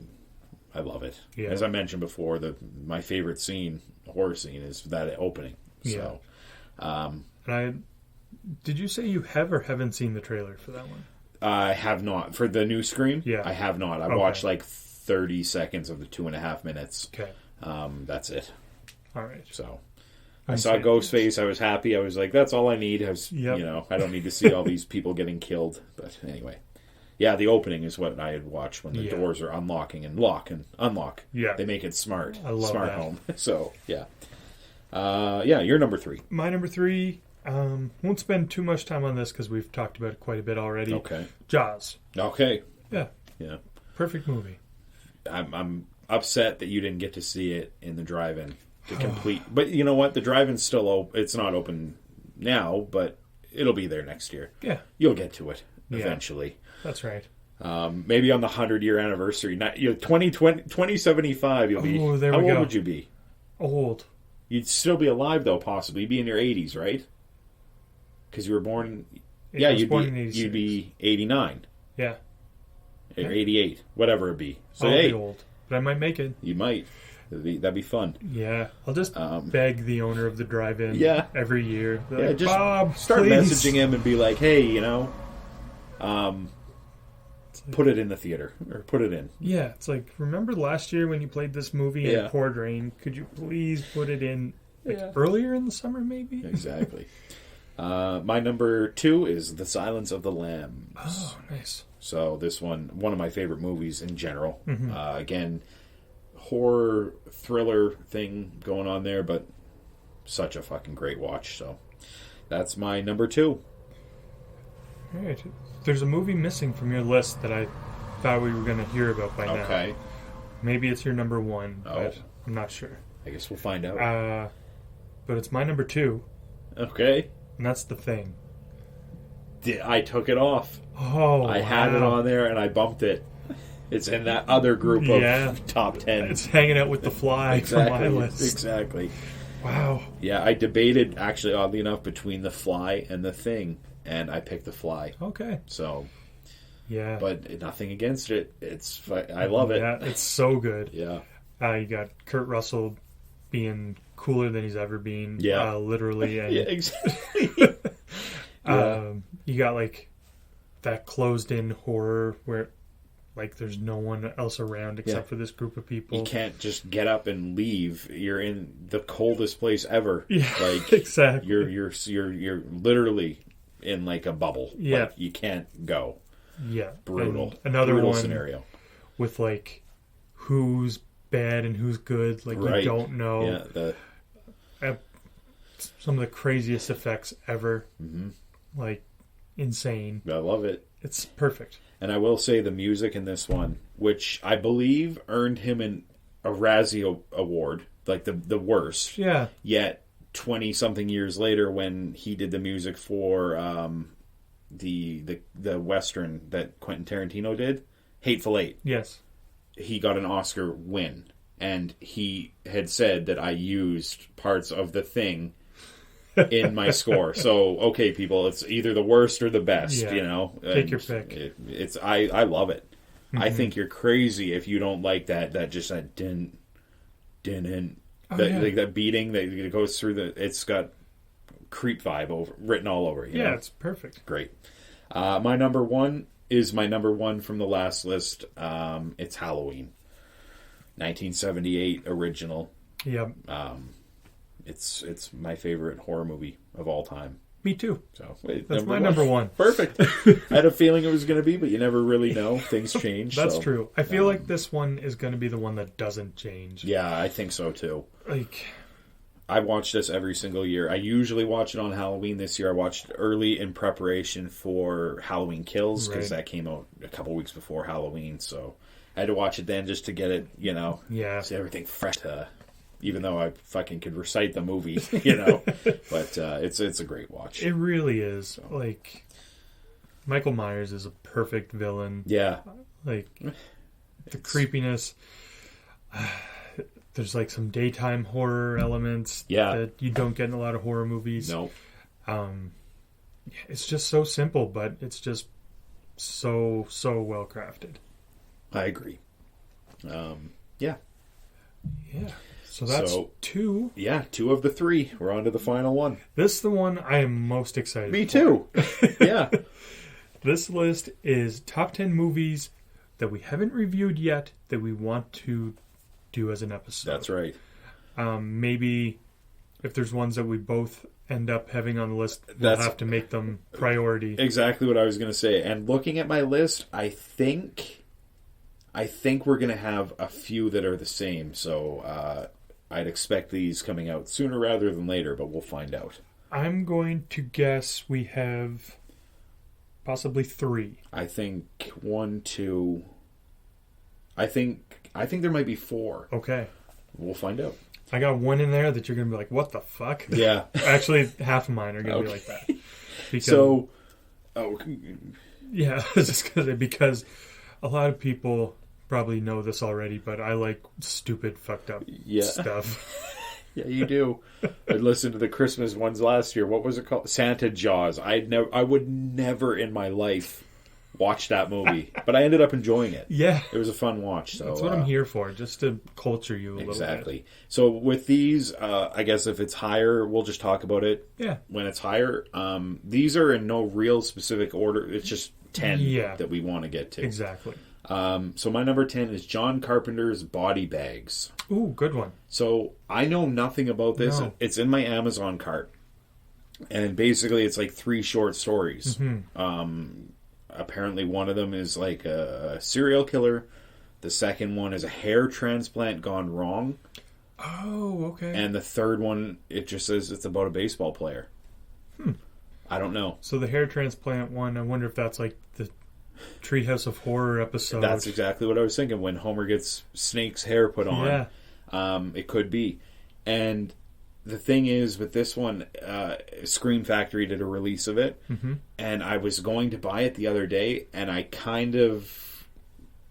love it. Yeah. As I mentioned before, my favorite horror scene, is that opening. So, did you say you have or haven't seen the trailer for that one? I have not. For the new Scream? Yeah. I have not. I watched like 30 seconds of the 2.5 minutes. Okay. That's it. All right. So I saw Ghostface. I was happy. I was like, that's all I need. I don't need to see all these people getting killed. But anyway. Yeah, the opening is what I had watched when the doors are unlocking and lock and unlock. Yeah. They make it smart. I love smart that. home. So, yeah. You're number 3. My number 3, won't spend too much time on this because we've talked about it quite a bit already. Okay. Jaws. Okay. Yeah. Yeah. Perfect movie. I'm upset that you didn't get to see it in the drive-in to complete. But you know what? The drive-in's still open. It's not open now, but it'll be there next year. Yeah. You'll get to it eventually. That's right. Maybe on the 100-year anniversary. 2075, you'll be... Oh, there how we old go. would you be? Old. You'd still be alive, though, possibly. You'd be in your 80s, right? Because you were born... you'd be 89. Yeah. Or 88. Whatever it be. So, I'll be old. But I might make it. You might. That'd be fun. Yeah. I'll just beg the owner of the drive-in every year. Yeah, like, just Bob, start please. messaging him and be like, hey, put it in the theater. Or put it in. Yeah. It's like, remember last year when you played this movie and it poured rain? Could you please put it in earlier in the summer, maybe? Exactly. My number 2 is The Silence of the Lambs. Oh, nice. So this one of my favorite movies in general. Mm-hmm. Again, horror thriller thing going on there, but such a fucking great watch. So that's my number 2. All right. There's a movie missing from your list that I thought we were going to hear about by now. Okay. Maybe it's your number 1, but I'm not sure. I guess we'll find out. But it's my number 2. Okay. And that's The Thing. I took it off. Oh, I had it on there and I bumped it. It's in that other group of top 10. It's hanging out with The Fly from my list. Exactly. Wow. Yeah, I debated, actually, oddly enough, between The Fly and The Thing, and I picked The Fly. Okay. So, yeah. But nothing against it. I love it. Yeah, it's so good. Yeah. You got Kurt Russell being cooler than he's ever been. Yeah. Literally. And, yeah, exactly. You got, like, that closed-in horror where, like, there's no one else around except for this group of people. You can't just get up and leave. You're in the coldest place ever. Yeah, like, exactly. You're literally in, like, a bubble. Yeah. Like, you can't go. Yeah. Brutal. And another brutal one scenario. With, like, who's bad and who's good. Like, you don't know. Yeah. Some of the craziest effects ever. Mm-hmm. Like, insane. I love it. It's perfect. And I will say the music in this one, which I believe earned him a Razzie Award, like the worst. Yeah. Yet 20-something years later, when he did the music for the Western that Quentin Tarantino did, Hateful Eight. Yes. He got an Oscar win. And he had said that I used parts of The Thing in my score. So, okay, people, it's either the worst or the best, Take your pick. I love it. Mm-hmm. I think you're crazy if you don't like that didn't like that beating that goes through it's got creep vibe written all over it. Yeah, it's perfect. Great. My number 1 is my number one from the last list. It's Halloween. 1978 original. Yep. It's my favorite horror movie of all time. Me too. So that's my number one. Perfect. I had a feeling it was going to be, but you never really know. Things change. That's true. I feel like this one is going to be the one that doesn't change. Yeah, I think so too. Like, I watch this every single year. I usually watch it on Halloween. This year I watched it early in preparation for Halloween Kills, because that came out a couple weeks before Halloween. So I had to watch it then just to get it, see everything fresh. Even though I fucking could recite the movie, but it's a great watch. It really is. Like, Michael Myers is a perfect villain. Yeah. Like, the creepiness. There's like some daytime horror elements that you don't get in a lot of horror movies. No. It's just so simple, but it's just so well crafted. I agree. Yeah. Yeah. So that's 2. Yeah, 2 of the 3. We're on to the final one. This is the one I am most excited Me for. too. Yeah. This list is top 10 movies that we haven't reviewed yet that we want to do as an episode. That's right. Maybe if there's ones that we both end up having on the list, we'll have to make them priority. Exactly what I was going to say. And looking at my list, I think we're going to have a few that are the same. So I'd expect these coming out sooner rather than later, but we'll find out. I'm going to guess we have possibly 3. I think 1, 2. I think there might be 4. Okay. We'll find out. I got one in there that you're going to be like, what the fuck? Yeah. Actually, half of mine are going to be like that. Because, yeah, I was just going to say, because a lot of people probably know this already, but I like stupid, fucked up stuff. Yeah, you do. I listened to the Christmas ones last year. What was it called? Santa Jaws. I would never in my life watch that movie, but I ended up enjoying it. Yeah, it was a fun watch. So that's what I'm here for, just to culture you a little bit. Exactly. So with these, I guess if it's higher, we'll just talk about it. Yeah. When it's higher, these are in no real specific order. It's just 10 that we want to get to. Exactly. So my number 10 is John Carpenter's Body Bags. Ooh, good one. So I know nothing about this. No. It's in my Amazon cart. And basically it's like 3 short stories. Mm-hmm. Apparently one of them is like a serial killer. The second one is a hair transplant gone wrong. Oh, okay. And the third one, it just says it's about a baseball player. I don't know. So the hair transplant one, I wonder if that's like the Treehouse of Horror episode. That's exactly what I was thinking. When Homer gets Snake's hair put on, it could be. And the thing is, with this one, Scream Factory did a release of it, and I was going to buy it the other day, and I kind of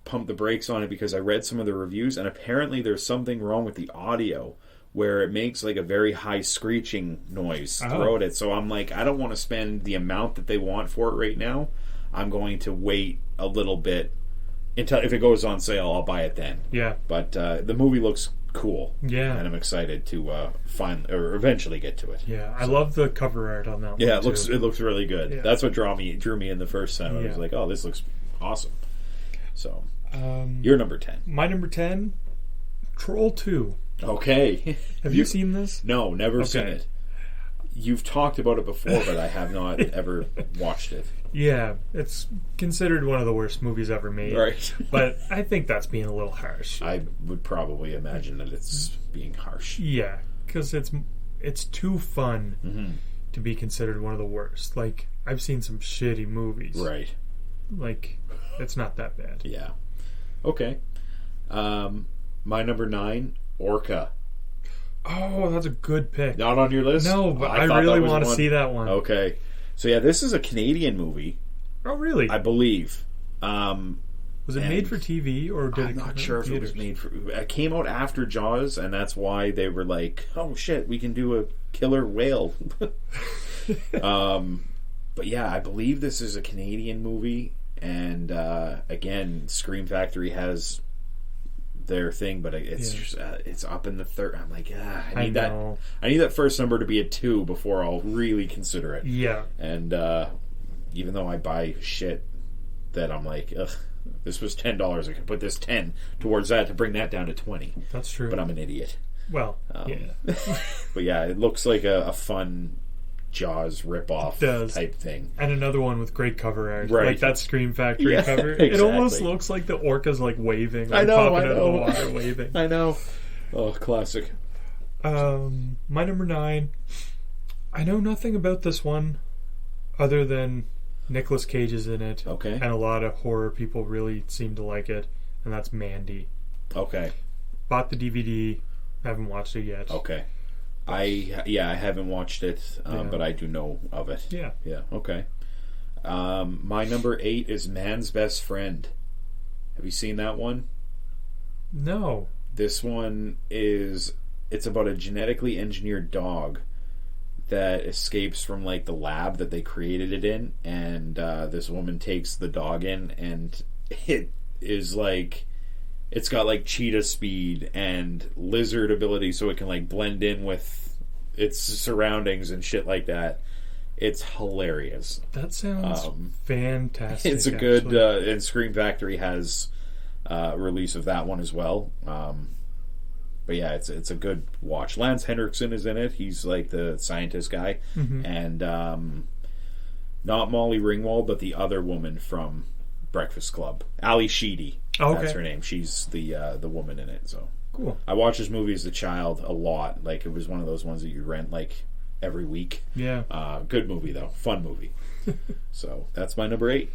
pumped the brakes on it because I read some of the reviews, and apparently there's something wrong with the audio where it makes like a very high screeching noise throughout it. So I'm like, I don't want to spend the amount that they want for it right now. I'm going to wait a little bit until if it goes on sale, I'll buy it then. Yeah. But the movie looks cool. Yeah. And I'm excited to find or eventually get to it. Yeah. I love the cover art on that one. Yeah, it looks really good. Yeah. That's what drew me in the first time. I was like, oh, this looks awesome. So your number 10. My number 10, Troll 2. Okay. Have you seen this? No, never seen it. You've talked about it before, but I have not ever watched it. Yeah, it's considered one of the worst movies ever made. Right. But I think that's being a little harsh. I would probably imagine that it's being harsh. Yeah, because it's too fun to be considered one of the worst. Like, I've seen some shitty movies. Right. Like, it's not that bad. Yeah. Okay. My number 9, Orca. Oh, that's a good pick. Not on your list? No, but I really want to see that one. Okay. So yeah, this is a Canadian movie. Oh, really? I believe. Was it made for TV or did I'm not sure if it was made for... It came out after Jaws, and that's why they were like, oh shit, we can do a killer whale. But yeah, I believe this is a Canadian movie, and again, Scream Factory has their thing, but it's just, it's up in the third. I'm like, I need that first number to be a 2 before I'll really consider it. Yeah. And even though I buy shit that I'm like, ugh, this was $10. I could put this 10 towards that to bring that down to 20. That's true. But I'm an idiot. Well, yeah. But yeah, it looks like a fun Jaws ripoff type thing. And another one with great cover art. Right. Like that Scream Factory cover. Exactly. It almost looks like the orca's like waving. Like I know. popping out of the water waving. I know. Oh, classic. My number 9. I know nothing about this one other than Nicolas Cage is in it. Okay. And a lot of horror people really seem to like it. And that's Mandy. Okay. Bought the DVD. Haven't watched it yet. Okay. I haven't watched it, but I do know of it. Yeah. Yeah, okay. My number 8 is Man's Best Friend. Have you seen that one? No. This one it's about a genetically engineered dog that escapes from like the lab that they created it in, and this woman takes the dog in, and it is like, it's got like cheetah speed and lizard ability, so it can like blend in with its surroundings and shit like that. It's hilarious. That sounds fantastic. It's a good and Scream Factory has release of that one as well. But yeah, it's a good watch. Lance Henriksen is in it. He's like the scientist guy, and not Molly Ringwald, but the other woman from Breakfast Club, Ali Sheedy. Okay. That's her name. She's the woman in it. So cool. I watched this movie as a child a lot. Like, it was one of those ones that you rent like every week. Yeah. Good movie though. Fun movie. So that's my number 8.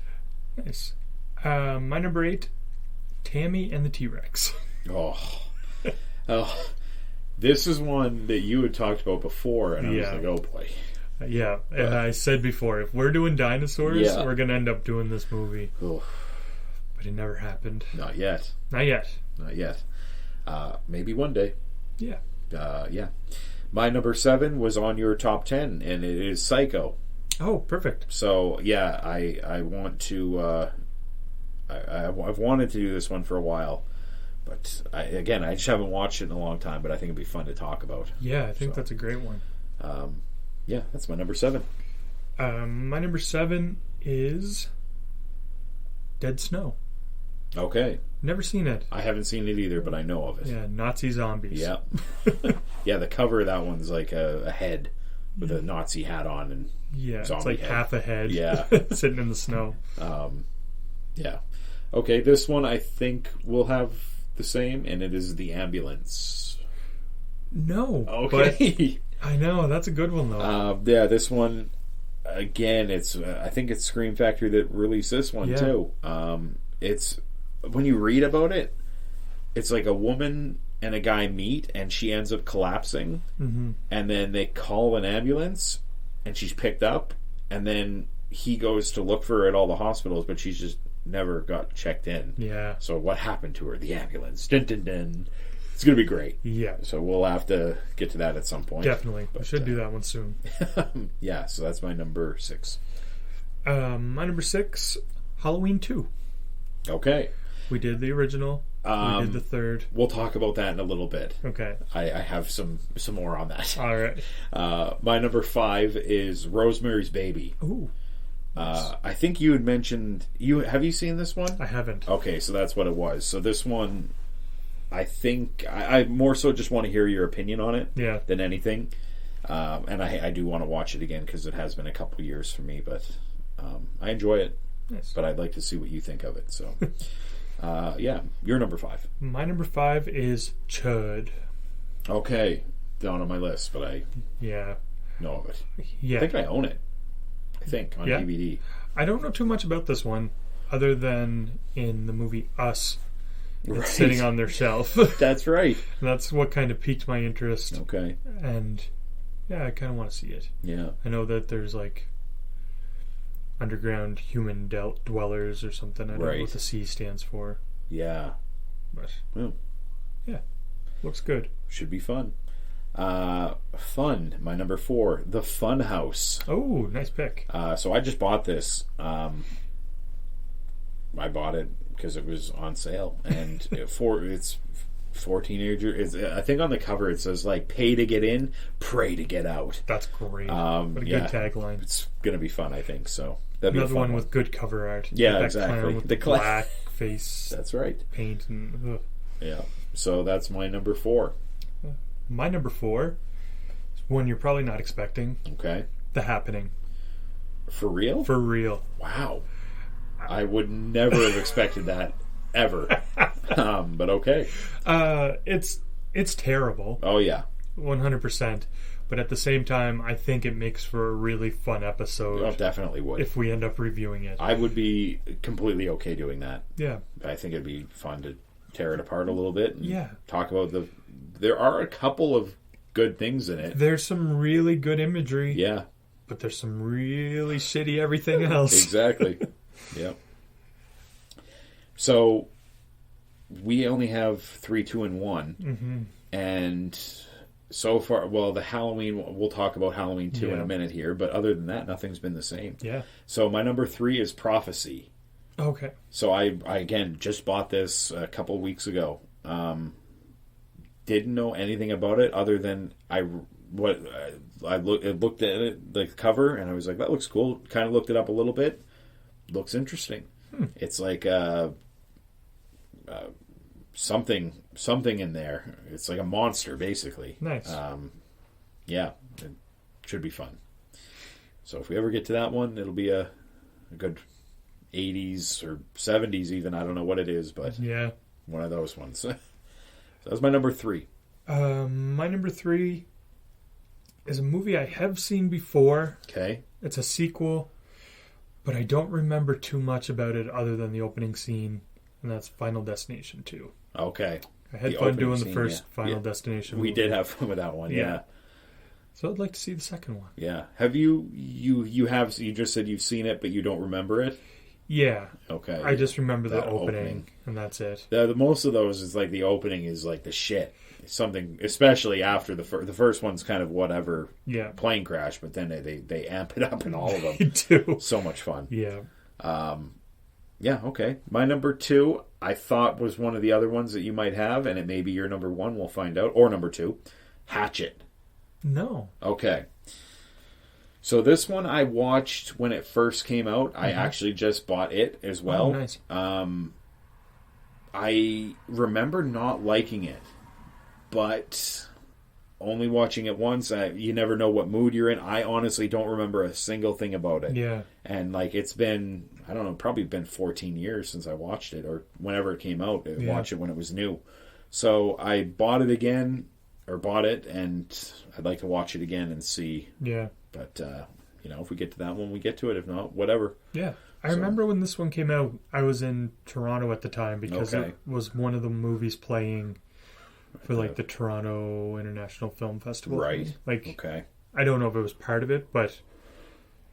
Nice. My number 8, Tammy and the T-Rex. Oh, this is one that you had talked about before, and I was like, oh boy. Yeah, and I said before, if we're doing dinosaurs, we're going to end up doing this movie. Oh. But it never happened. Not yet. Not yet. Not yet. Maybe one day. Yeah. Yeah. My number 7 was on your top 10, and it is Psycho. Oh, perfect. So, yeah, I want to... I've wanted to do this one for a while. But, I just haven't watched it in a long time, but I think it'd be fun to talk about. Yeah, I think that's a great one. Yeah, that's my number 7. My number 7 is Dead Snow. Okay. Never seen it. I haven't seen it either, but I know of it. Yeah, Nazi zombies. Yeah. Yeah, the cover of that one's like a head with a Nazi hat on. And it's like head. Half a head. Yeah. Sitting in the snow. Yeah. Okay, this one I think will have the same, and it is The Ambulance. No. Okay. But I know, that's a good one though. Yeah, this one, again, it's I think it's Scream Factory that released this one too. It's, when you read about it, it's like a woman and a guy meet, and she ends up collapsing, and then they call an ambulance, and she's picked up, and then he goes to look for her at all the hospitals, but she's just never got checked in. Yeah. So what happened to her? The ambulance. Dun, dun, dun. It's going to be great. Yeah. So we'll have to get to that at some point. Definitely. We should do that one soon. Yeah, so that's my number 6. My number 6, Halloween 2. Okay. We did the original. We did the third. We'll talk about that in a little bit. Okay. I have some more on that. All right. My number 5 is Rosemary's Baby. Ooh. I think you had mentioned... Have you seen this one? I haven't. Okay, so that's what it was. So this one, I think... I more so just want to hear your opinion on it than anything. And I do want to watch it again because it has been a couple years for me, but I enjoy it. Nice. But I'd like to see what you think of it. So, yeah, your number 5. My number 5 is Chud. Okay, down on my list, but I know of it. Yeah. I think I own it. I think on DVD. I don't know too much about this one, other than in the movie Us. It's sitting on their shelf. That's right. That's what kind of piqued my interest. Okay. And yeah, I kind of want to see it. Yeah. I know that there's like underground human dwellers or something. I don't know what the C stands for. Yeah. But yeah, looks good. Should be fun. Fun. My number 4, The Fun House. Oh, nice pick. So I just bought this. I bought it because it was on sale, and it's for teenagers. I think on the cover it says like "pay to get in, pray to get out." That's great. What a good tagline. It's gonna be fun, I think. So That'd be a Another fun one with good cover art. Yeah, That exactly. clown with The the clown. black face That's right. paint. And, ugh. Yeah. So that's my number 4. My number 4 is one you're probably not expecting. Okay. The Happening. For real? For real. Wow. I would never have expected that ever. But okay. It's terrible. Oh yeah. 100%. But at the same time, I think it makes for a really fun episode. Oh, definitely would. If we end up reviewing it. I would be completely okay doing that. Yeah. I think it'd be fun to tear it apart a little bit and Yeah. talk about there are a couple of good things in it. There's some really good imagery. Yeah. But there's some really shitty everything else. Exactly. Yep. So we only have 3, 2, and 1. Mm-hmm. And so far, well, the Halloween, we'll talk about Halloween 2 in a minute here, but other than that, nothing's been the same. Yeah. So my number 3 is Prophecy. Okay. So I again, just bought this a couple of weeks ago. Didn't know anything about it other than I looked at it, the cover, and I was like, that looks cool. Kind of looked it up a little bit. Looks interesting. It's like something in there. It's like a monster, basically. Nice. Yeah, it should be fun. So if we ever get to that one, it'll be a good 80s or 70s even. I don't know what it is, but yeah, one of those ones. So that's my number 3. My number 3 is a movie I have seen before. Okay. It's a sequel, but I don't remember too much about it other than the opening scene, and that's Final Destination 2. Okay. I had The fun opening doing the scene, first yeah. Final Yeah. Destination We movie. did have fun with that one, yeah. So I'd like to see the second one. Yeah. Have you just said you've seen it, but you don't remember it? Yeah. Okay. I just remember the That opening, and that's it. The most of those is like the opening is like the shit. Something, especially after the first one's kind of whatever, plane crash, but then they amp it up in all of them. They do. So much fun. Yeah. Yeah, okay. My number 2, I thought was one of the other ones that you might have, and it may be your number 1, we'll find out. Or number 2, Hatchet. No. Okay. So this one I watched when it first came out. I actually just bought it as well. Oh, nice. I remember not liking it, but only watching it once. You never know what mood you're in. I honestly don't remember a single thing about it. Yeah. And like it's been, I don't know, probably been 14 years since I watched it, or whenever it came out. I watched it when it was new. So I bought it, and I'd like to watch it again and see. Yeah. But, if we get to that one, we get to it. If not, whatever. Yeah. I remember when this one came out, I was in Toronto at the time because it was one of the movies playing for like the Toronto International Film Festival. Right. Like, okay. I don't know if it was part of it, but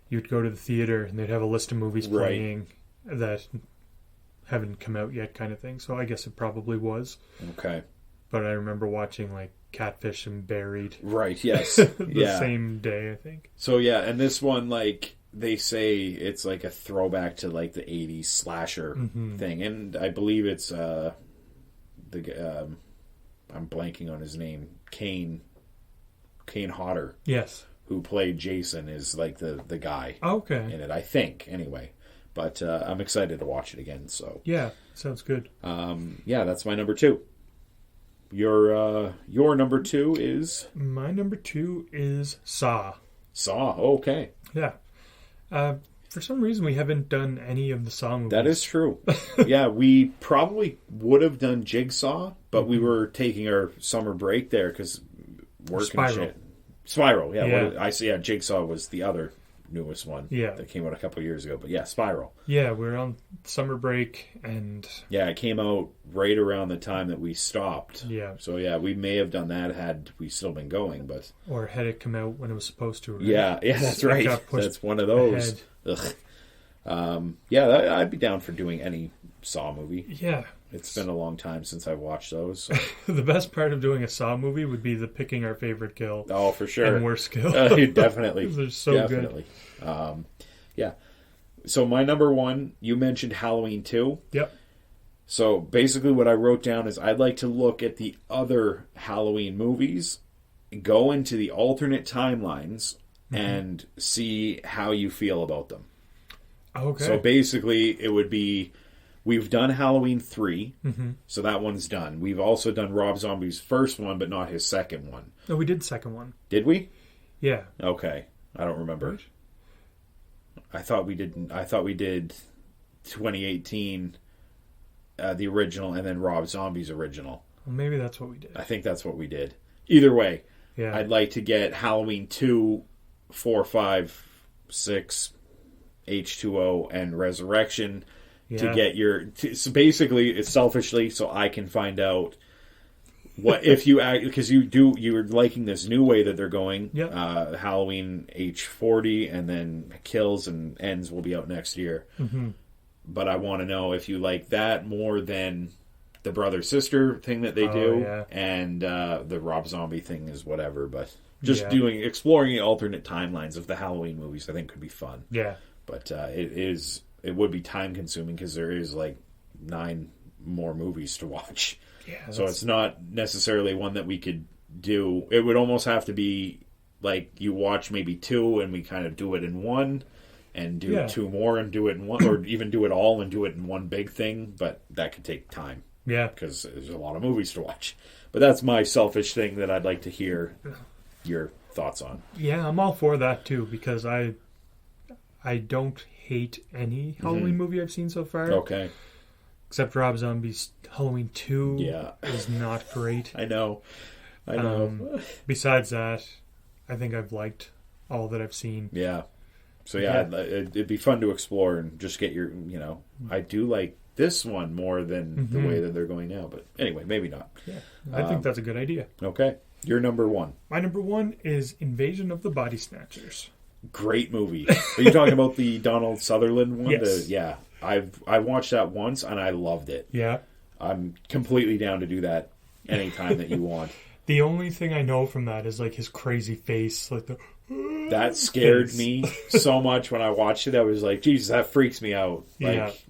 you'd go to the theater and they'd have a list of movies playing that haven't come out yet kind of thing. So I guess it probably was. Okay. But I remember watching like Catfish and Buried. Right, yes. the same day, I think. So yeah, and this one, like, they say it's like a throwback to like the 80s slasher thing. And I believe it's I'm blanking on his name, Kane Hodder. Yes. Who played Jason is like the guy in it, I think, anyway. But I'm excited to watch it again. So yeah, sounds good. Yeah, that's my number 2. Your number 2 is? My number 2 is Saw. Saw, okay. Yeah. For some reason, we haven't done any of the Saw movies. That is true. Yeah, we probably would have done Jigsaw, but we were taking our summer break there because work and shit. Spiral, yeah. Jigsaw was the other newest one that came out a couple years ago. But yeah, Spiral. Yeah, we were on summer break and... Yeah, it came out right around the time that we stopped. Yeah. So yeah, we may have done that had we still been going, but... Or had it come out when it was supposed to. Right? Yeah, that's right. That's one of those. Yeah, I'd be down for doing any Saw movie. Yeah. It's been a long time since I've watched those. So. The best part of doing a Saw movie would be the picking our favorite kill. Oh, for sure. And worst kill. Definitely. They're so good. Yeah. So my number 1, you mentioned Halloween 2. Yep. So basically what I wrote down is I'd like to look at the other Halloween movies, go into the alternate timelines, and see how you feel about them. Okay. So basically, it would be, we've done Halloween 3, so that one's done. We've also done Rob Zombie's first one, but not his second one. No, we did the second one. Did we? Yeah. Okay. I don't remember. Right. I thought we did 2018, the original, and then Rob Zombie's original. Well, maybe that's what we did. I think that's what we did. Either way, Yeah. I'd like to get Halloween 2, 4, 5, 6, H2O, and Resurrection to get your... So basically, it's selfishly, so I can find out what if you... Because you're liking this new way that they're going. Yep. Halloween H40, and then Kills and Ends will be out next year. Mm-hmm. But I want to know if you like that more than the brother-sister thing that they do, and the Rob Zombie thing is whatever. But just exploring the alternate timelines of the Halloween movies, I think could be fun. Yeah. But it would be time-consuming because there is like 9 more movies to watch. Yeah. So it's not necessarily one that we could do. It would almost have to be like you watch maybe 2 and we kind of do it in one. And do 2 more and do it in one, or even do it all and do it in one big thing. But that could take time. Yeah. Because there's a lot of movies to watch. But that's my selfish thing that I'd like to hear your thoughts on. Yeah, I'm all for that too, because I don't hate any Halloween movie I've seen so far. Okay. Except Rob Zombie's Halloween 2 is not great. I know. Besides that, I think I've liked all that I've seen. Yeah. So it'd be fun to explore and just get your, I do like this one more than the way that they're going now. But anyway, maybe not. Yeah, I think that's a good idea. Okay. Your number 1. My number 1 is Invasion of the Body Snatchers. Great movie. Are you talking about the Donald Sutherland one? Yes. I watched that once and I loved it. Yeah. I'm completely down to do that anytime that you want. The only thing I know from that is like his crazy face, like the... That scared me so much when I watched it. I was like, Jesus, that freaks me out. Like,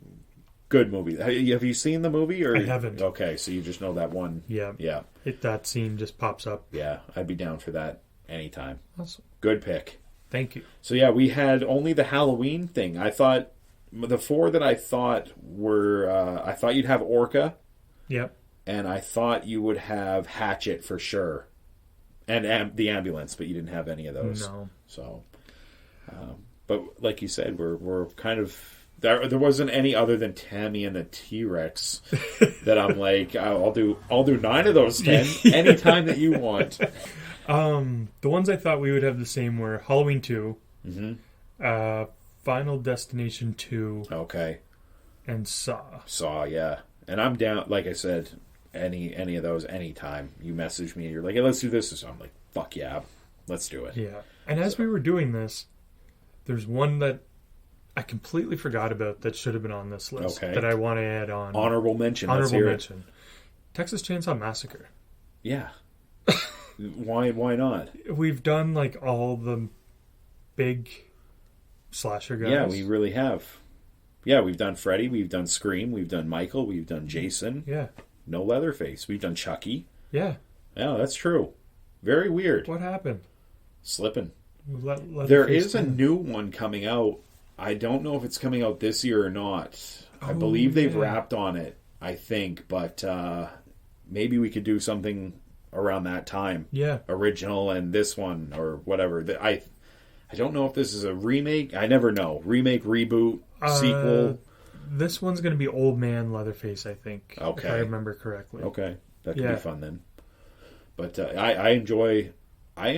good movie. Have you seen the movie? Or? I haven't. Okay, so you just know that one. Yeah. Yeah. That scene just pops up. Yeah, I'd be down for that anytime. Awesome. Good pick. Thank you. So yeah, we had only the Halloween thing. I thought, the 4 that I thought were, I thought you'd have Orca. Yep. And I thought you would have Hatchet for sure. And the ambulance, but you didn't have any of those. No. So, but like you said, we're kind of there wasn't any other than Tammy and the T-Rex that I'm like, I'll do 9 of those 10 anytime that you want. The ones I thought we would have the same were Halloween 2, Final Destination 2, okay, and Saw. Saw, yeah, and I'm down. Like I said. Any of those anytime you message me and you're like, hey, let's do this, so I'm like, fuck yeah, let's do it. Yeah. And as we were doing this, there's one that I completely forgot about that should have been on this list that I want to add on. Honorable mention. Texas Chainsaw Massacre. Yeah. Why not? We've done like all the big slasher guys. Yeah, we really have. Yeah, we've done Freddy, we've done Scream, we've done Michael, we've done Jason. Yeah. No Leatherface. We've done Chucky. Yeah. Yeah, that's true. Very weird. What happened? Slipping. There is a new one coming out. I don't know if it's coming out this year or not. I believe they've wrapped on it, I think. But maybe we could do something around that time. Yeah. Original and this one or whatever. I don't know if this is a remake. I never know. Remake, reboot, sequel. This one's going to be Old Man Leatherface, I think. Okay. If I remember correctly. Okay. That could be fun then. But I enjoy, I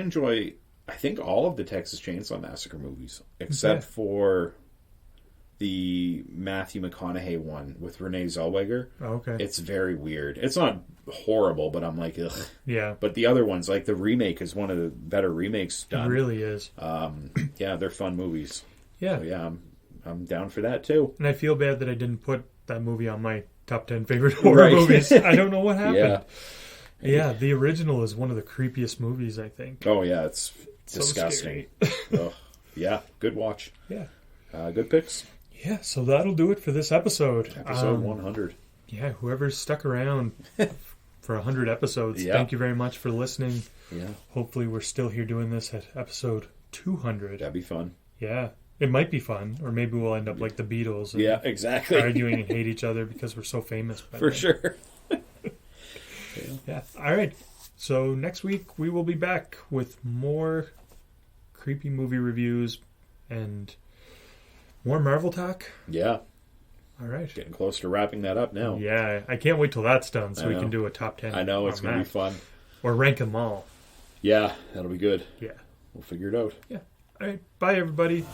think, all of the Texas Chainsaw Massacre movies, except for the Matthew McConaughey one with Renee Zellweger. Okay. It's very weird. It's not horrible, but I'm like, ugh. Yeah. But the other ones, like the remake is one of the better remakes done. It really is. Yeah, they're fun movies. Yeah. So, yeah, I'm down for that too. And I feel bad that I didn't put that movie on my top 10 favorite horror movies. I don't know what happened. Yeah, the original is one of the creepiest movies, I think. Oh, yeah, it's disgusting. Oh, yeah, good watch. Yeah. Good picks. Yeah, so that'll do it for this episode. Episode 100. Yeah, whoever's stuck around for 100 episodes, thank you very much for listening. Yeah. Hopefully we're still here doing this at episode 200. That'd be fun. Yeah. It might be fun, or maybe we'll end up like the Beatles. And Yeah, exactly. arguing and hate each other because we're so famous. For sure. Yeah. All right. So next week we will be back with more creepy movie reviews and more Marvel talk. Yeah. All right. Getting close to wrapping that up now. Yeah. I can't wait till that's done so we can do a top 10. I know. It's going to be fun. Or rank them all. Yeah. That'll be good. Yeah. We'll figure it out. Yeah. All right. Bye, everybody.